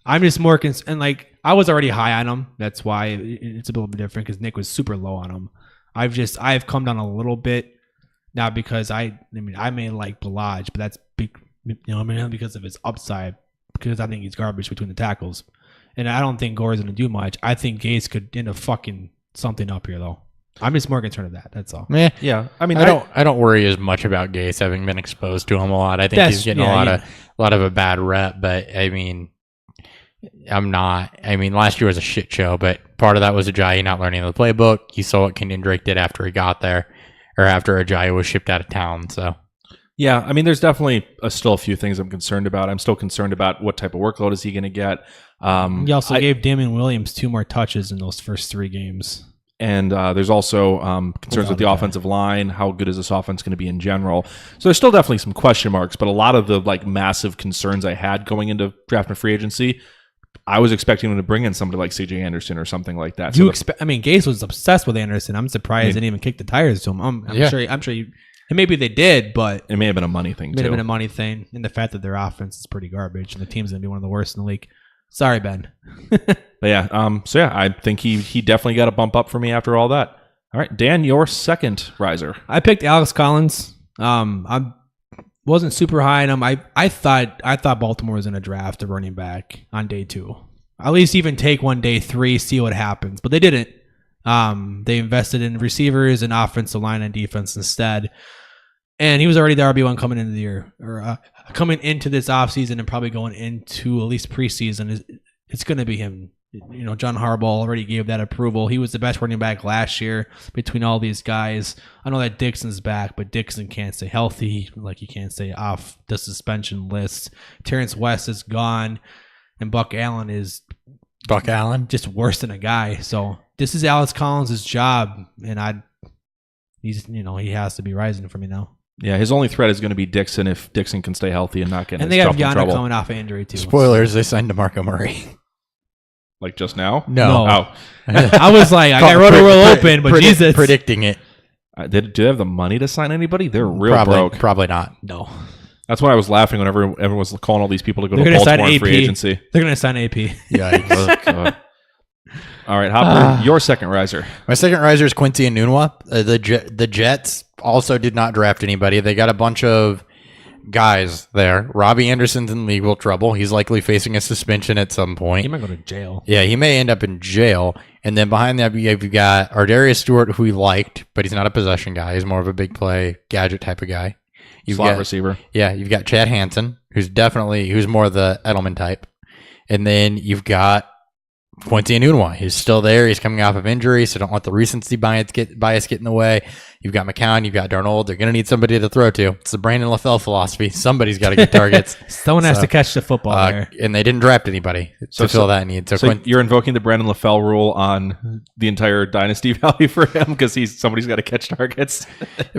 C: I'm just more concerned. And I was already high on him. That's why it's a little bit different because Nick was super low on him. I've come down a little bit. Not because I may like Ballage, but that's because of his upside. Because I think he's garbage between the tackles, and I don't think Gore is going to do much. I think Gase could end up fucking something up here, though. I'm just more concerned with that. That's all.
A: Yeah. I mean,
B: I don't worry as much about Gase having been exposed to him a lot. I think he's getting a lot of a bad rep, but I mean, I'm not. I mean, last year was a shit show, but part of that was Ajayi not learning the playbook. You saw what Kenyon Drake did after he got there. Or after Ajayi was shipped out of town. So,
A: yeah, I mean, there's definitely still a few things I'm concerned about. I'm still concerned about what type of workload is he going to get.
C: He also gave Damian Williams 2 more touches in those first 3 games.
A: And there's also concerns with the offensive line. How good is this offense going to be in general? So there's still definitely some question marks, but a lot of the massive concerns I had going into draft and free agency, I was expecting him to bring in somebody like C.J. Anderson or something like that.
C: Gase was obsessed with Anderson. I'm surprised they didn't even kick the tires to him. I'm sure. And maybe they did, but
A: it may have been a money thing. It
C: may have been a money thing, and the fact that their offense is pretty garbage, and the team's gonna be one of the worst in the league. Sorry, Ben.
A: But yeah, I think he definitely got a bump up for me after all that. All right, Dan, your second riser.
C: I picked Alex Collins. I wasn't super high on him. I thought Baltimore was going to draft a running back on day 2. At least even take one day 3, see what happens. But they didn't. They invested in receivers and offensive line and defense instead. And he was already the RB1 coming into the year, or coming into this offseason and probably going into at least preseason. It's going to be him. John Harbaugh already gave that approval. He was the best running back last year between all these guys. I know that Dixon's back, but Dixon can't stay healthy. He can't stay off the suspension list. Terrence West is gone, and Buck Allen just worse than a guy. So this is Alex Collins' job, and he has to be rising for me now.
A: Yeah, his only threat is going to be Dixon if Dixon can stay healthy and not get in trouble.
C: And they have Yana coming off of injury too.
B: Spoilers: they signed DeMarco Murray.
A: Like just now?
B: No.
A: Oh.
C: I was like, I wrote a real open, but Jesus.
B: Predicting it.
A: Do they have the money to sign anybody? They're real broke.
B: Probably not.
C: No.
A: That's why I was laughing whenever everyone was calling all these people to go to Baltimore in free agency.
C: They're going to sign AP.
B: Yikes.
A: All right, Hopper, your second riser.
B: My second riser is Quincy Enunwa. The Jets also did not draft anybody. They got a bunch of guys there. Robbie Anderson's in legal trouble. He's likely facing a suspension at some point.
C: He might go to jail.
B: Yeah, he may end up in jail. And then behind that, you've got Ardarius Stewart, who we liked, but he's not a possession guy. He's more of a big play, gadget type of guy.
A: Slot receiver.
B: Yeah, you've got Chad Hansen, who's more the Edelman type. And then you've got Quincy Enunwa. He's still there. He's coming off of injury, so don't let the recency bias get in the way. You've got McCown. You've got Darnold. They're going to need somebody to throw to. It's the Brandon LaFell philosophy. Somebody's got to get targets.
C: Someone has to catch the football there.
B: And they didn't draft anybody to fill that need.
A: So you're invoking the Brandon LaFell rule on the entire dynasty value for him because somebody's got to catch targets?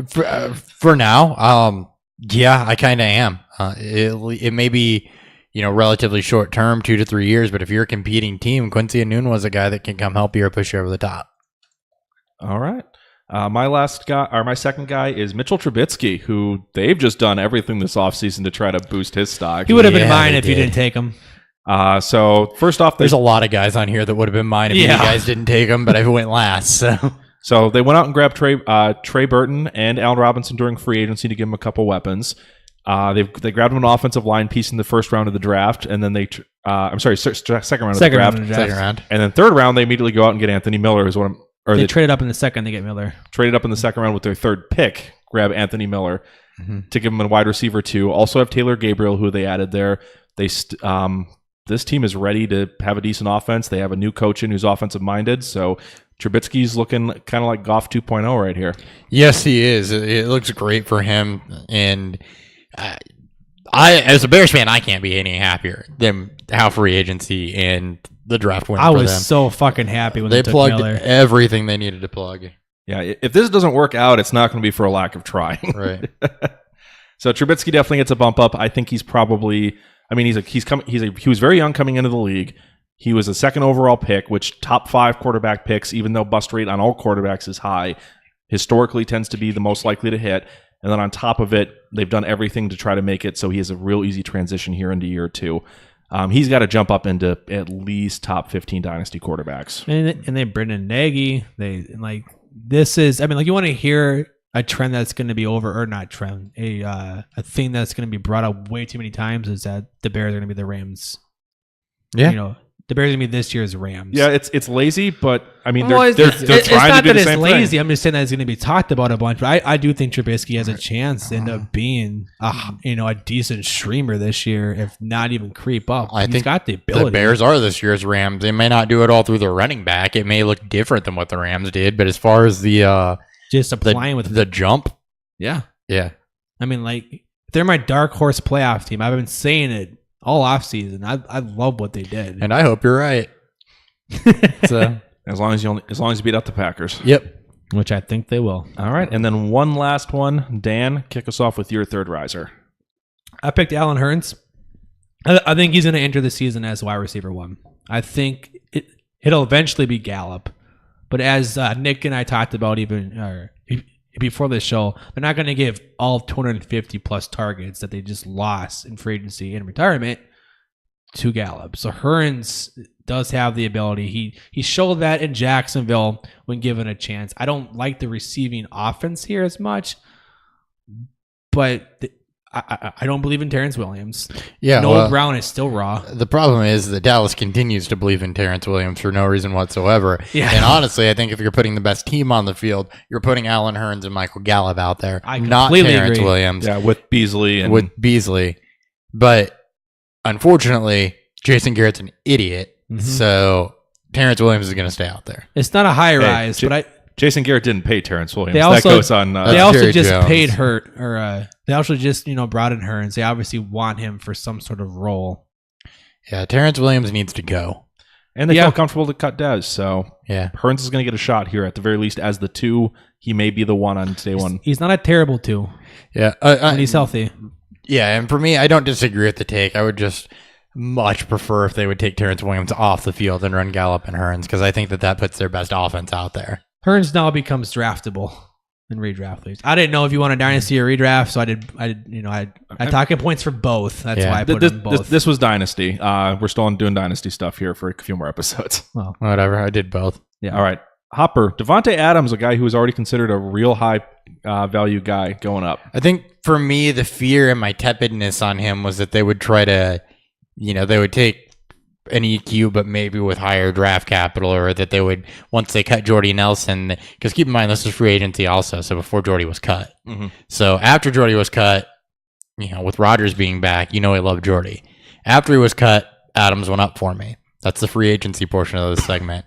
B: For now, yeah, I kind of am. It may be relatively short term, 2 to 3 years, but if you're a competing team, Quincy Enunwa is a guy that can come help you or push you over the top.
A: All right. My second guy is Mitchell Trubisky, who they've just done everything this offseason to try to boost his stock.
C: He would have been mine if you didn't take him.
A: So first off,
B: there's a lot of guys on here that would have been mine if you guys didn't take them, but I went last.
A: So they went out and grabbed Trey Burton and Allen Robinson during free agency to give him a couple weapons. They grabbed him an offensive line piece in the first round of the draft, and then second round of the draft.
B: Second round.
A: And then third round, they immediately go out and get Anthony Miller. They
C: traded up in the second, they get Miller.
A: Traded up in the second round with their third pick, grab Anthony Miller to give him a wide receiver too. Also have Taylor Gabriel, who they added there. This team is ready to have a decent offense. They have a new coach in who's offensive minded, so Trubisky's looking kind of like Goff 2.0 right here.
B: Yes, he is. It looks great for him, and I, as a Bears fan, I can't be any happier than how free agency and the draft went.
C: I was so fucking happy when they
B: plugged
C: Miller.
B: Everything they needed to plug.
A: Yeah, if this doesn't work out, it's not going to be for a lack of trying.
B: Right.
A: So Trubisky definitely gets a bump up. I think he's probably. I mean, he was very young coming into the league. He was a second overall pick, which top 5 quarterback picks, even though bust rate on all quarterbacks is high, historically tends to be the most likely to hit. And then on top of it, they've done everything to try to make it so he has a real easy transition here into year 2. He's got to jump up into at least top 15 dynasty quarterbacks.
C: And they Brendan Nagy. This is. I mean, you want to hear a trend that's going to be not trend, a thing that's going to be brought up way too many times is that the Bears are going to be the Rams.
B: Yeah.
C: The Bears are going to be this year's Rams.
A: Yeah, it's lazy, but I mean,
C: they're
A: trying to do the same thing.
C: It's not that it's lazy. I'm just saying that it's going to be talked about a bunch. But I do think Trubisky has a chance to end up being a decent streamer this year, if not even creep up.
B: I think
C: he's got the ability.
B: The Bears are this year's Rams. They may not do it all through their running back. It may look different than what the Rams did, but as far as the
C: just applying with
B: the jump,
C: yeah.
B: I
C: mean, they're my dark horse playoff team. I've been saying it all offseason. I love what they did,
B: and I hope you're right. So
A: as long as you beat out the Packers.
B: Yep.
C: Which I think they will.
A: All right, and then one last one. Dan, kick us off with your third riser.
C: I picked Allen Hurns. I think he's going to enter the season as wide receiver 1. I think it'll eventually be Gallup, but as Nick and I talked about before this show, they're not going to give all 250 plus targets that they just lost in free agency and retirement to Gallup. So Hurns does have the ability. He showed that in Jacksonville when given a chance. I don't like the receiving offense here as much, but I don't believe in Terrence Williams.
B: Yeah,
C: Noah Brown is still raw.
B: The problem is that Dallas continues to believe in Terrence Williams for no reason whatsoever.
C: Yeah.
B: And honestly, I think if you're putting the best team on the field, you're putting Allen Hurns and Michael Gallup out there, not Terrence Williams.
A: Yeah, with Beasley.
B: But unfortunately, Jason Garrett's an idiot, so Terrence Williams is going to stay out there.
C: It's not a high rise, but Jason
A: Garrett didn't pay Terrence Williams.
C: They also
A: that goes on.
C: They also just paid they also just brought in Hurns. They obviously want him for some sort of role.
B: Yeah, Terrence Williams needs to go,
A: and they feel comfortable to cut Dez. So
B: yeah,
A: Hurns is going to get a shot here at the very least as the 2. He may be the 1 on day 1.
C: He's not a terrible 2.
B: Yeah,
C: when he's healthy.
B: Yeah, and for me, I don't disagree with the take. I would just much prefer if they would take Terrence Williams off the field and run Gallup and Hurns, because I think that puts their best offense out there.
C: Hurns now becomes draftable in redraft leagues. I didn't know if you want a dynasty or redraft, so I talking points for both. That's why I put them both.
A: This was dynasty. We're still doing dynasty stuff here for a few more episodes.
C: Well,
B: whatever. I did both.
C: Yeah.
A: All right. Hopper, Devontae Adams, a guy who was already considered a real high value guy going up.
B: I think for me, the fear and my tepidness on him was that they would try to, they would take an EQ, but maybe with higher draft capital, or that they would, once they cut Jordy Nelson, because keep in mind, this is free agency also, so before Jordy was cut. So after Jordy was cut, with Rodgers being back, I love Jordy. After he was cut, Adams went up for me. That's the free agency portion of this segment.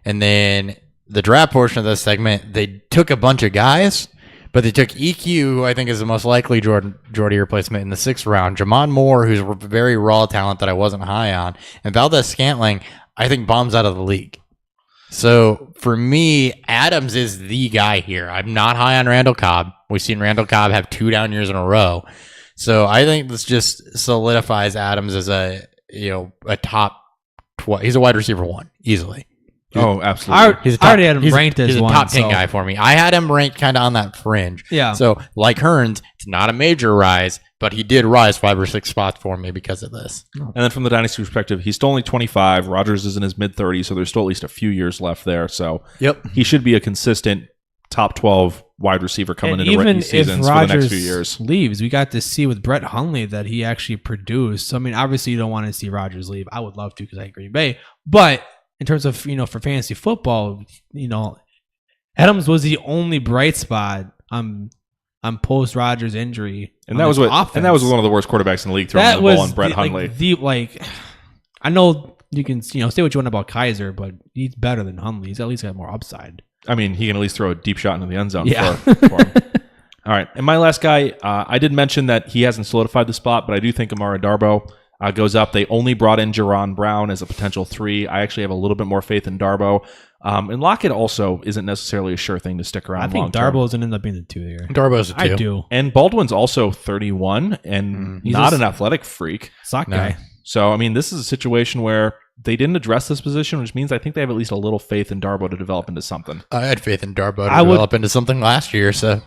B: And then the draft portion of this segment, they took a bunch of guys, but they took EQ, who I think is the most likely Jordy replacement in the 6th round. Jamon Moore, who's a very raw talent that I wasn't high on. And Valdez-Scantling, I think, bombs out of the league. So for me, Adams is the guy here. I'm not high on Randall Cobb. We've seen Randall Cobb have 2 down years in a row. So I think this just solidifies Adams as a top 12. He's a wide receiver 1, easily.
A: Oh, absolutely.
C: I already had him ranked as
B: he's
C: one.
B: He's a top 10 guy for me. I had him ranked kind of on that fringe.
C: Yeah.
B: So, like Hearns, it's not a major rise, but he did rise 5 or 6 spots for me because of this.
A: And then from the Dynasty perspective, he's still only 25. Rodgers is in his mid-30s, so there's still at least a few years left there. So he should be a consistent top 12 wide receiver coming into rookie seasons for the next few years.
C: Leaves, we got to see with Brett Hundley that he actually produced. So, I mean, obviously you don't want to see Rodgers leave. I would love to because I hate Green Bay. But in terms of, for fantasy football, Adams was the only bright spot on post Rodgers injury.
A: And that was one of the worst quarterbacks in the league throwing the ball on Brett Hundley.
C: I know you can say what you want about Kaiser, but he's better than Hundley. He's at least got more upside.
A: I mean, he can at least throw a deep shot into the end zone for him. All right. And my last guy, I did mention that he hasn't solidified the spot, but I do think Amara Darboh goes up. They only brought in Jaron Brown as a potential 3. I actually have a little bit more faith in Darboh. And Lockett also isn't necessarily a sure thing to stick around.
C: I think Darboh's going to end up being the 2 here.
B: Darboh's a 2.
C: I do.
A: And Baldwin's also 31 and not an athletic freak.
C: Sock guy.
A: So, I mean, this is a situation where they didn't address this position, which means I think they have at least a little faith in Darboh to develop into something.
B: I had faith in Darboh to develop into something last year, so...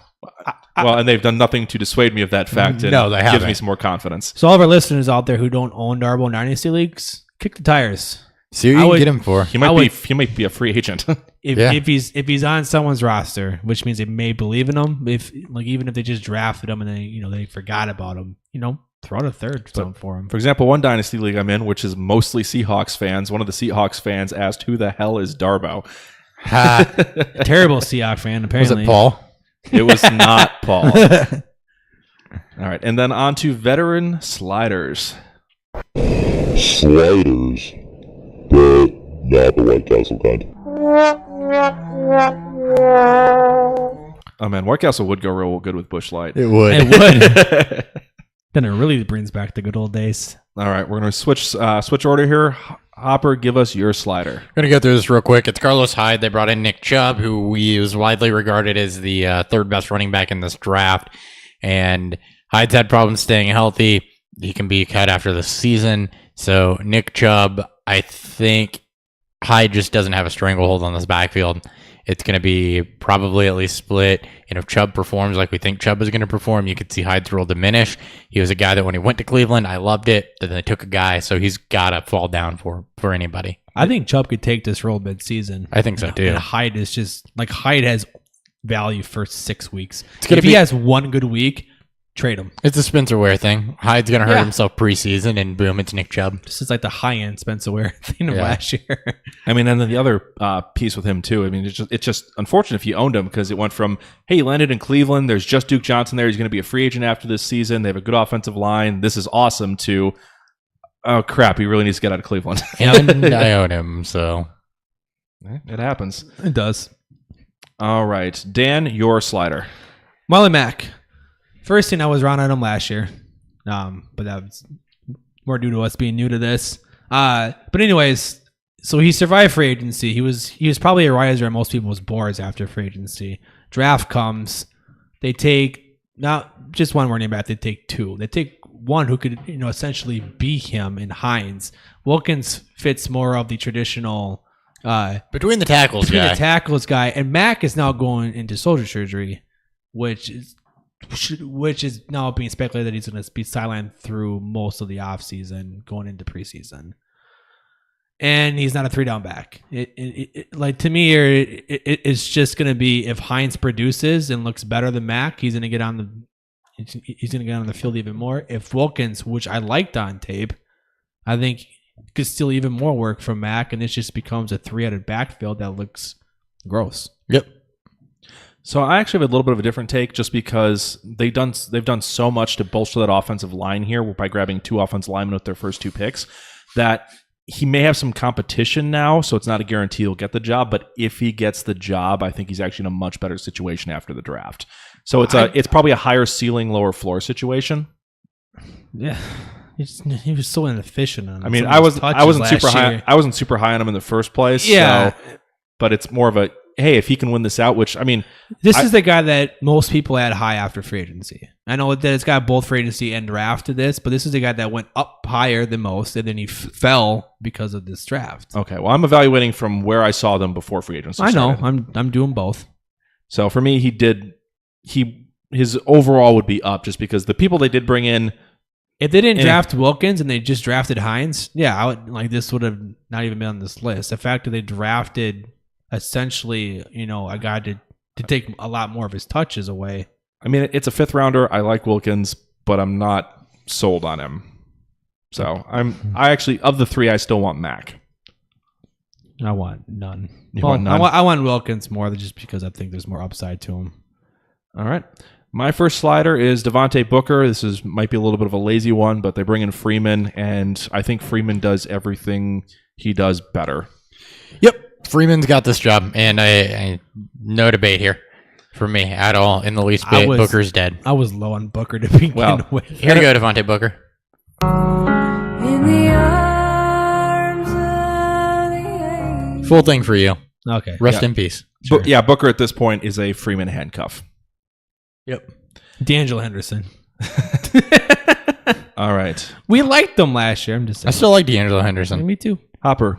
A: and they've done nothing to dissuade me of that fact. And
B: no, they haven't.
A: Gives me some more confidence.
C: So all of our listeners out there who don't own Darboh in Dynasty leagues, kick the tires.
B: See what you can get him for.
A: He might be a free agent.
C: if he's on someone's roster, which means they may believe in him. Even if they just drafted him and they forgot about him, throw out a third for him.
A: For example, one Dynasty league I'm in, which is mostly Seahawks fans, one of the Seahawks fans asked, "Who the hell is Darboh?"
C: Terrible Seahawks fan, apparently.
B: Was it Paul?
A: It was not Paul. All right, and then on to veteran sliders.
D: Sliders, but not the White Castle kind.
A: Oh man, White Castle would go real good with Busch Light.
B: It would.
C: Then it really brings back the good old days.
A: All right, we're going to switch order here. Hopper, give us your slider.
B: I'm going to go through this real quick. It's Carlos Hyde. They brought in Nick Chubb, who is widely regarded as the third best running back in this draft. And Hyde's had problems staying healthy. He can be cut after the season. So Nick Chubb, I think Hyde just doesn't have a stranglehold on this backfield. It's going to be probably at least split. And if Chubb performs like we think Chubb is going to perform, you could see Hyde's role diminish. He was a guy that when he went to Cleveland, I loved it. Then they took a guy, so he's got to fall down for anybody.
C: I think Chubb could take this role mid-season.
B: I think so too.
C: And Hyde is just Hyde has value for 6 weeks. If he has one good week, trade him.
B: It's a Spencer Ware thing. Hyde's going to hurt himself preseason, and boom, it's Nick Chubb.
C: This is like the high-end Spencer Ware thing of last year.
A: I mean, and then the other piece with him, too, I mean, it's just unfortunate if you owned him because it went from, hey, he landed in Cleveland, there's just Duke Johnson there, he's going to be a free agent after this season, they have a good offensive line, this is awesome, to, oh, crap, he really needs to get out of Cleveland.
B: And I own him, so.
A: It happens.
C: It does.
A: All right. Dan, your slider.
C: Marlon Mack. First thing I was wrong on him last year, but that was more due to us being new to this. But anyways, so he survived free agency. He was probably a riser on most people's boards after free agency. Draft comes, they take not just one running back, they take 2. They take one who could essentially be him in Hines. Wilkins fits more of the traditional
B: between the tackles
C: guy, and Mack is now going into shoulder surgery, which is now being speculated that he's going to be sidelined through most of the offseason going into preseason. And he's not a 3-down back. To me, it's just going to be if Hines produces and looks better than Mack, he's going to get on the field even more. If Wilkins, which I liked on tape, I think could steal even more work from Mack, and this just becomes a 3-headed backfield that looks gross.
B: Yep.
A: So I actually have a little bit of a different take just because they've done so much to bolster that offensive line here by grabbing 2 offensive linemen with their first 2 picks that he may have some competition now, so it's not a guarantee he'll get the job, but if he gets the job, I think he's actually in a much better situation after the draft. So it's probably a higher ceiling, lower floor situation.
C: Yeah. He was so inefficient on
A: I mean, I wasn't super high on him in the first place.
C: Yeah.
A: So, but it's more of a, hey, if he can win this out, which, I mean...
C: This is the guy that most people had high after free agency. I know that it's got both free agency and draft to this, but this is a guy that went up higher than most, and then he fell because of this draft.
A: Okay, well, I'm evaluating from where I saw them before free agency
C: I know.
A: started.
C: I'm doing both.
A: So for me, his overall would be up just because the people they did bring in.
C: If they didn't draft Wilkins and they just drafted Hines, I would this would have not even been on this list. The fact that they drafted essentially, a guy to take a lot more of his touches away.
A: I mean, it's a 5th rounder. I like Wilkins, but I'm not sold on him. So I actually, of the 3, I still want Mac.
C: I want none.
A: Want none?
C: I want Wilkins more than just because I think there's more upside to him.
A: All right. My first slider is Devontae Booker. This might be a little bit of a lazy one, but they bring in Freeman, and I think Freeman does everything he does better.
B: Yep, Freeman's got this job, and I no debate here for me at all in the least bit. Booker's dead.
C: I was low on Booker to begin with.
B: Here you go, Devontae Booker. Full thing for you.
C: Okay.
B: Rest in peace.
A: Sure. Booker at this point is a Freeman handcuff.
C: Yep. D'Angelo Henderson.
A: All right.
C: We liked them last year. I'm just saying.
B: I still like D'Angelo Henderson.
C: Me too.
A: Hopper,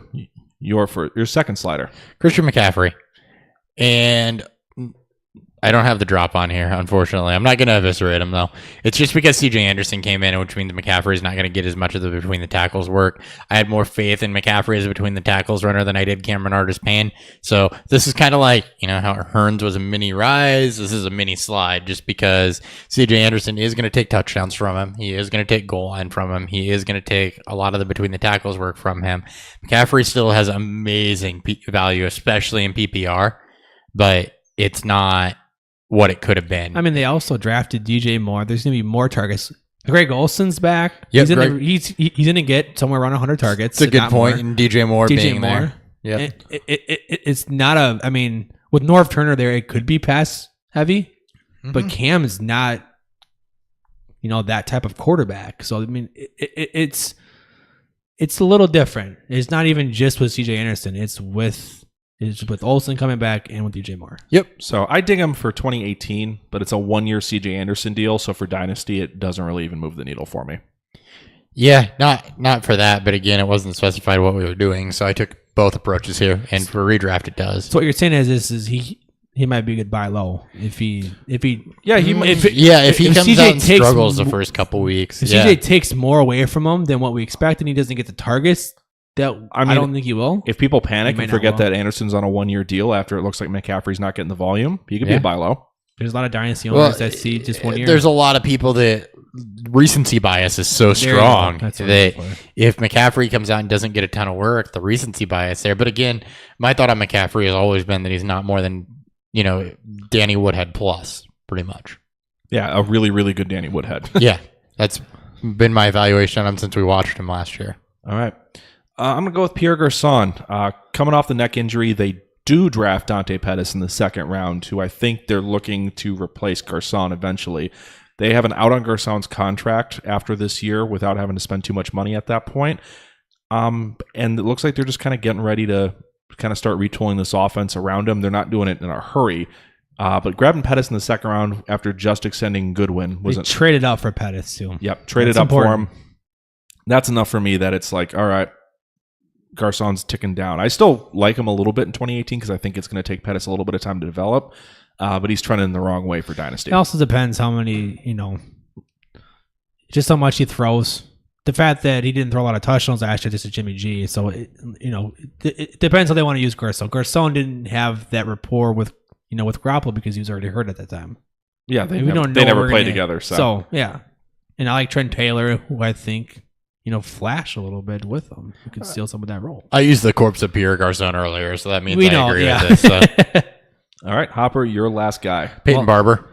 A: your second slider.
B: Christian McCaffrey. And I don't have the drop on here, unfortunately. I'm not going to eviscerate him, though. It's just because C.J. Anderson came in, which means McCaffrey's not going to get as much of the between the tackles work. I had more faith in McCaffrey as a between the tackles runner than I did Cameron Artis-Payne. So this is kind of like, how Hearns was a mini rise. This is a mini slide just because C.J. Anderson is going to take touchdowns from him. He is going to take goal line from him. He is going to take a lot of the between the tackles work from him. McCaffrey still has amazing value, especially in PPR, but it's not what it could have been.
C: I mean, they also drafted DJ Moore. There's going to be more targets. Greg Olson's back.
B: Yep,
C: he's going to get somewhere around 100 targets.
B: It's a good point. And DJ Moore being
C: Moore.
B: there. Yeah.
C: It's not with Norv Turner there, it could be pass heavy, but Cam is not, that type of quarterback. So, I mean, it's a little different. It's not even just with CJ Anderson. It's with Olsen coming back and with DJ Moore.
A: Yep. So I dig him for 2018, but it's a 1-year CJ Anderson deal. So for Dynasty, it doesn't really even move the needle for me.
B: Yeah, not for that. But again, it wasn't specified what we were doing. So I took both approaches here. And for redraft, it does.
C: So what you're saying is he might be a good buy low if he
B: comes out and struggles the first couple weeks.
C: If CJ takes more away from him than what we expect and he doesn't get the targets, I don't think he will.
A: If people panic and forget that Anderson's on a 1-year deal after it looks like McCaffrey's not getting the volume, he could be a buy low.
C: There's a lot of Dynasty owners that see just 1 year.
B: There's a lot of people that recency bias is so strong that if McCaffrey comes out and doesn't get a ton of work, the recency bias there. But again, my thought on McCaffrey has always been that he's not more than, Danny Woodhead plus, pretty much.
A: Yeah, a really, really good Danny Woodhead.
B: Yeah, that's been my evaluation on him since we watched him last year.
A: All right. I'm going to go with Pierre Garçon. Coming off the neck injury, they do draft Dante Pettis in the 2nd round, who I think they're looking to replace Garçon eventually. They have an out on Garçon's contract after this year without having to spend too much money at that point. And it looks like they're just kind of getting ready to kind of start retooling this offense around him. They're not doing it in a hurry. But grabbing Pettis in the 2nd round after just extending Goodwin wasn't...
C: They traded out for Pettis, too.
A: Yep, traded up for him. That's enough for me that it's like, all right, Garçon's ticking down. I still like him a little bit in 2018 because I think it's going to take Pettis a little bit of time to develop, but he's trending the wrong way for Dynasty.
C: It also depends how many, just how much he throws. The fact that he didn't throw a lot of touchdowns last year, just a Jimmy G. So, it depends how they want to use Garçon. Garçon didn't have that rapport with Garoppolo because he was already hurt at that time.
A: Yeah, they never played together. So,
C: yeah. And I like Trent Taylor, who I think... flash a little bit with them. You could steal some of that role.
B: I used the corpse of Pierre Garçon earlier, so that means I agree with this. So.
A: All right, Hopper, your last guy.
B: Peyton Barber.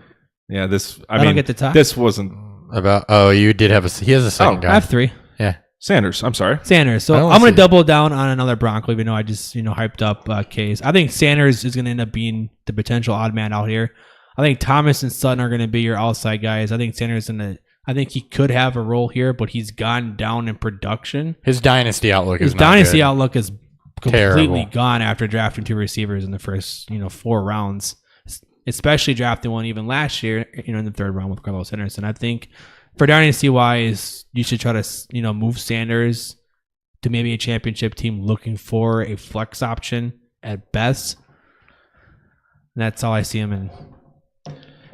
A: Yeah,
C: I don't get the top.
A: This wasn't
B: about. Oh, you did have he has a second guy.
C: I have 3.
B: Yeah,
A: Sanders. I'm sorry,
C: Sanders. So I'm going to double down on another Bronco, even though I just hyped up Case. I think Sanders is going to end up being the potential odd man out here. I think Thomas and Sutton are going to be your outside guys. I think Sanders I think he could have a role here, but he's gone down in production.
B: His dynasty outlook is
C: outlook is completely
B: terrible.
C: Gone after drafting 2 receivers in the first 4 rounds. especially drafting one even last year, in the third round with Carlos Henderson. I think for Dynasty wise, you should try to, move Sanders to maybe a championship team looking for a flex option at best. And that's all I see him in.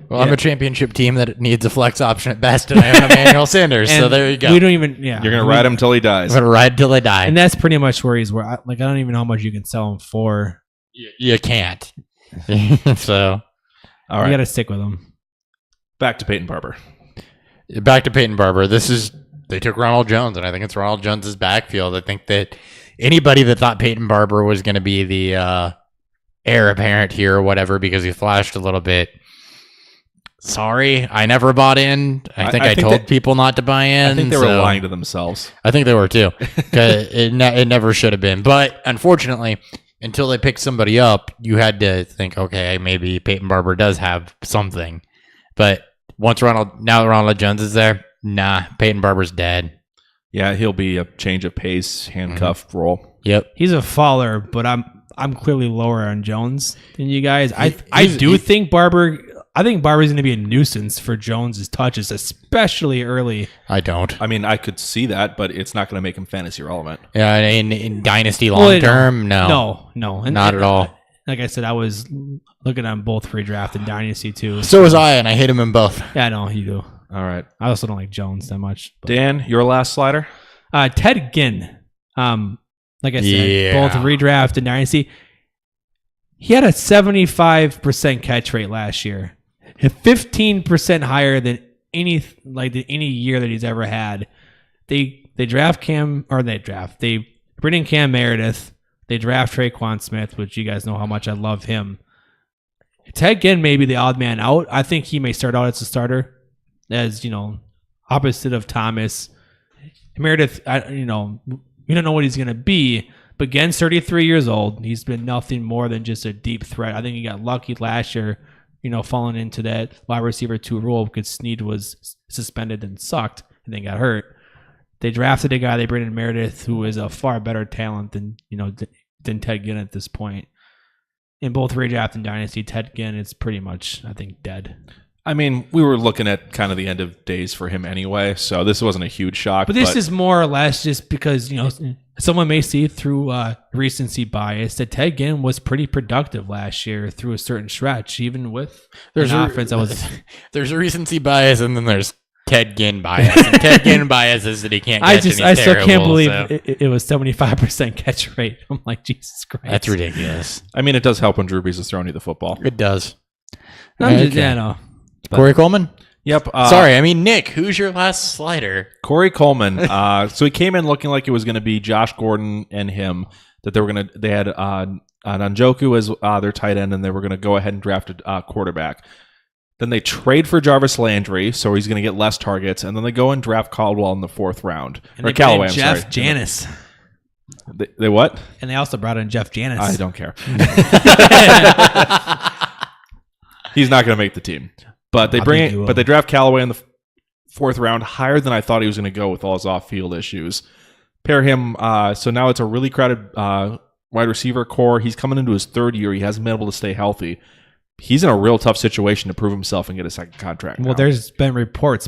B: Well, I'm a championship team that needs a flex option at best, and I am Emmanuel Sanders. So there you go.
C: We don't even. Yeah,
A: You're gonna ride him till he dies.
B: I'm gonna ride till I die,
C: and that's pretty much where he's. I don't even know how much you can sell him for.
B: You can't. So,
A: all right,
C: you got to stick with him.
A: Back to Peyton Barber.
B: Back to Peyton Barber. They took Ronald Jones, and I think it's Ronald Jones's backfield. I think that anybody that thought Peyton Barber was going to be the heir apparent here or whatever because he flashed a little bit. Sorry, I never bought in. I think I told people not to buy in.
A: I think they were lying to themselves.
B: I think they were too. It never should have been. But unfortunately, until they picked somebody up, you had to think, okay, maybe Peyton Barber does have something. But now that Ronald Jones is there, nah, Peyton Barber's dead.
A: Yeah, he'll be a change of pace, handcuff role.
B: Yep.
C: He's a faller, but I'm clearly lower on Jones than you guys. I think Barber's going to be a nuisance for Jones's touches, especially early.
B: I don't.
A: I mean, I could see that, but it's not going to make him fantasy relevant.
B: Yeah, in Dynasty long term, no.
C: No.
B: Not at all.
C: Like I said, I was looking on both redraft and Dynasty too.
B: So was I, and I hate him in both.
C: Yeah, I know, you do.
A: All right.
C: I also don't like Jones that much. But.
A: Dan, your last slider?
C: Ted Ginn. Like I said, both redraft and Dynasty. He had a 75% catch rate last year. 15% higher than any year that he's ever had. They bring in Cam Meredith. They draft Traquan Smith, which you guys know how much I love him. Ted Ginn may be the odd man out. I think he may start out as a starter, as opposite of Thomas. Meredith, we don't know what he's going to be, but Ginn's 33 years old. He's been nothing more than just a deep threat. I think he got lucky last year, falling into that wide receiver 2 role because Snead was suspended and sucked and then got hurt. They drafted a guy, they bring in Meredith, who is a far better talent than Ted Ginn at this point. In both redraft and Dynasty, Ted Ginn is pretty much, I think, dead.
A: I mean, we were looking at kind of the end of days for him anyway, so this wasn't a huge shock.
C: But this is more or less just because, someone may see through recency bias that Ted Ginn was pretty productive last year through a certain stretch, even with an offense that was...
B: There's a recency bias, and then there's Ted Ginn bias. And Ted Ginn bias is that he can't catch and he's
C: I still
B: terrible,
C: can't believe
B: so.
C: it was 75% catch rate. I'm like, Jesus Christ.
B: That's ridiculous.
A: I mean, it does help when Drew Brees is throwing you the football.
B: It does.
C: No.
B: Corey Coleman?
A: Yep.
B: Nick, who's your last slider?
A: Corey Coleman. So he came in looking like it was going to be Josh Gordon and him. That they had Njoku as their tight end, and they were going to go ahead and draft a quarterback. Then they trade for Jarvis Landry, so he's going to get less targets, and then they go and draft Caldwell in the 4th round.
C: And or Callaway, Jeff Janis.
A: They what?
C: And they also brought in Jeff Janis.
A: I don't care. He's not going to make the team. But they they draft Callaway in the 4th round, higher than I thought he was going to go with all his off-field issues. Pair him, so now it's a really crowded wide receiver core. He's coming into his 3rd year. He hasn't been able to stay healthy. He's in a real tough situation to prove himself and get a second contract.
C: Well, there's been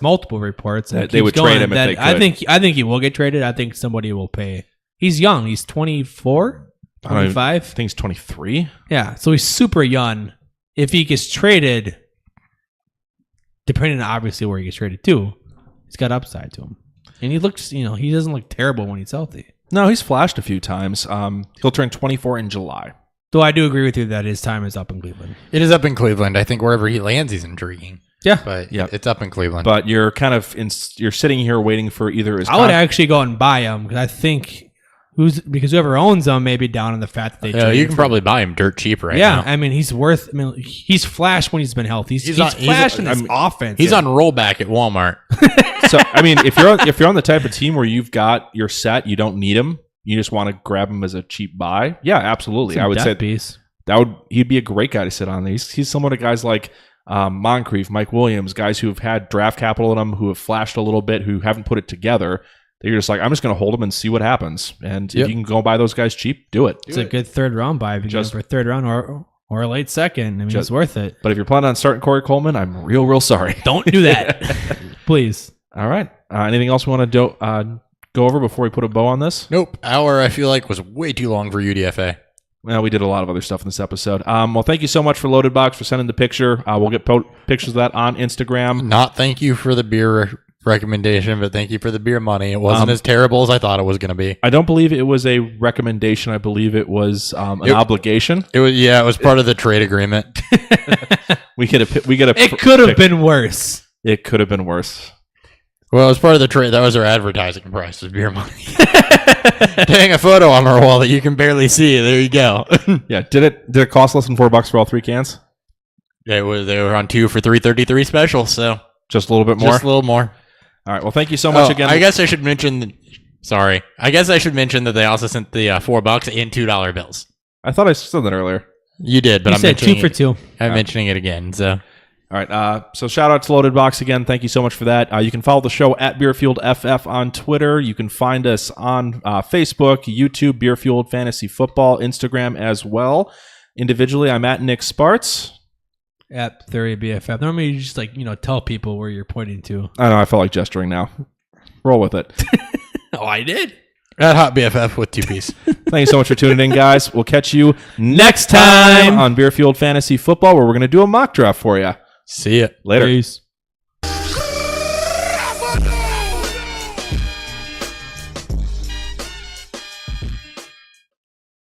C: multiple reports
A: that they would trade him if they could.
C: I think he will get traded. I think somebody will pay. He's young. He's 24, 25.
A: I think he's 23.
C: Yeah, so he's super young. If he gets traded, depending on obviously where he gets traded to, he's got upside to him. And he looks, he doesn't look terrible when he's healthy.
A: No, he's flashed a few times. He'll turn 24 in July.
C: Though I do agree with you that his time is up in Cleveland.
B: It is up in Cleveland. I think wherever he lands, he's intriguing.
C: Yeah.
B: But it's up in Cleveland.
A: But you're kind of you're sitting here waiting for either his...
C: I would actually go and buy him because I think... Because whoever owns them may be down on the fact that they
B: you can probably buy him dirt cheap now.
C: Yeah, I mean, he's flashed when he's been healthy. He's flashed in his offense.
B: He's on rollback at Walmart.
A: So, I mean, if you're on the type of team where you've got your set, you don't need him, you just want to grab him as a cheap buy, yeah, absolutely. I would say
C: piece.
A: He'd be a great guy to sit on. He's similar to guys like Moncrief, Mike Williams, guys who have had draft capital in them, who have flashed a little bit, who haven't put it together. You're just like, I'm just going to hold them and see what happens. And if you can go buy those guys cheap, do it.
C: It's a good 3rd round buy if you go for 3rd round or Or a late second. I mean, it's worth it.
A: But if you're planning on starting Corey Coleman, I'm real sorry.
C: Don't do that. Please.
A: All right. Anything else we want to go over before we put a bow on this?
B: Nope. Hour, I feel like, was way too long for UDFA.
A: Well, we did a lot of other stuff in this episode. Well, thank you so much for Loaded Box for sending the picture. We'll get pictures of that on Instagram.
B: Not thank you for the beer recommendation, but thank you for the beer money. It wasn't as terrible as I thought it was going to be.
A: I don't believe it was a recommendation. I believe it was an obligation.
B: It was part of the trade agreement.
C: It could have been worse.
A: It could have been worse.
B: Well, it was part of the trade. That was our advertising price, was beer money. Dang, a photo on our wall that you can barely see. There you go.
A: Yeah, did it cost less than $4 for all 3 cans?
B: They were on 2 for $3.33 special, so
A: just a little bit more.
B: Just a little more.
A: All right. Well, thank you so much again.
B: I guess I should mention. Sorry, I guess I should mention that they also sent the $4 in $2 bills.
A: I thought I said that earlier.
B: You did, but
C: you
B: I'm
C: said
B: mentioning
C: 2 for 2.
B: I'm mentioning it again. So.
A: All right, so shout out to Loaded Box again. Thank you so much for that. You can follow the show at BeerFueledFF on Twitter. You can find us on Facebook, YouTube, Beer Fueled Fantasy Football, Instagram as well. Individually, I'm at Nick Sparts.
C: At Theory BFF. Normally you just tell people where you're pointing to.
A: I know, I felt like gesturing now. Roll with it.
C: Oh, I did.
B: At Hot BFF with 2 Ps.
A: Thank you so much for tuning in, guys. We'll catch you next time on Beer Fueled Fantasy Football, where we're going to do a mock draft for you.
B: See ya.
A: Later.
C: Peace.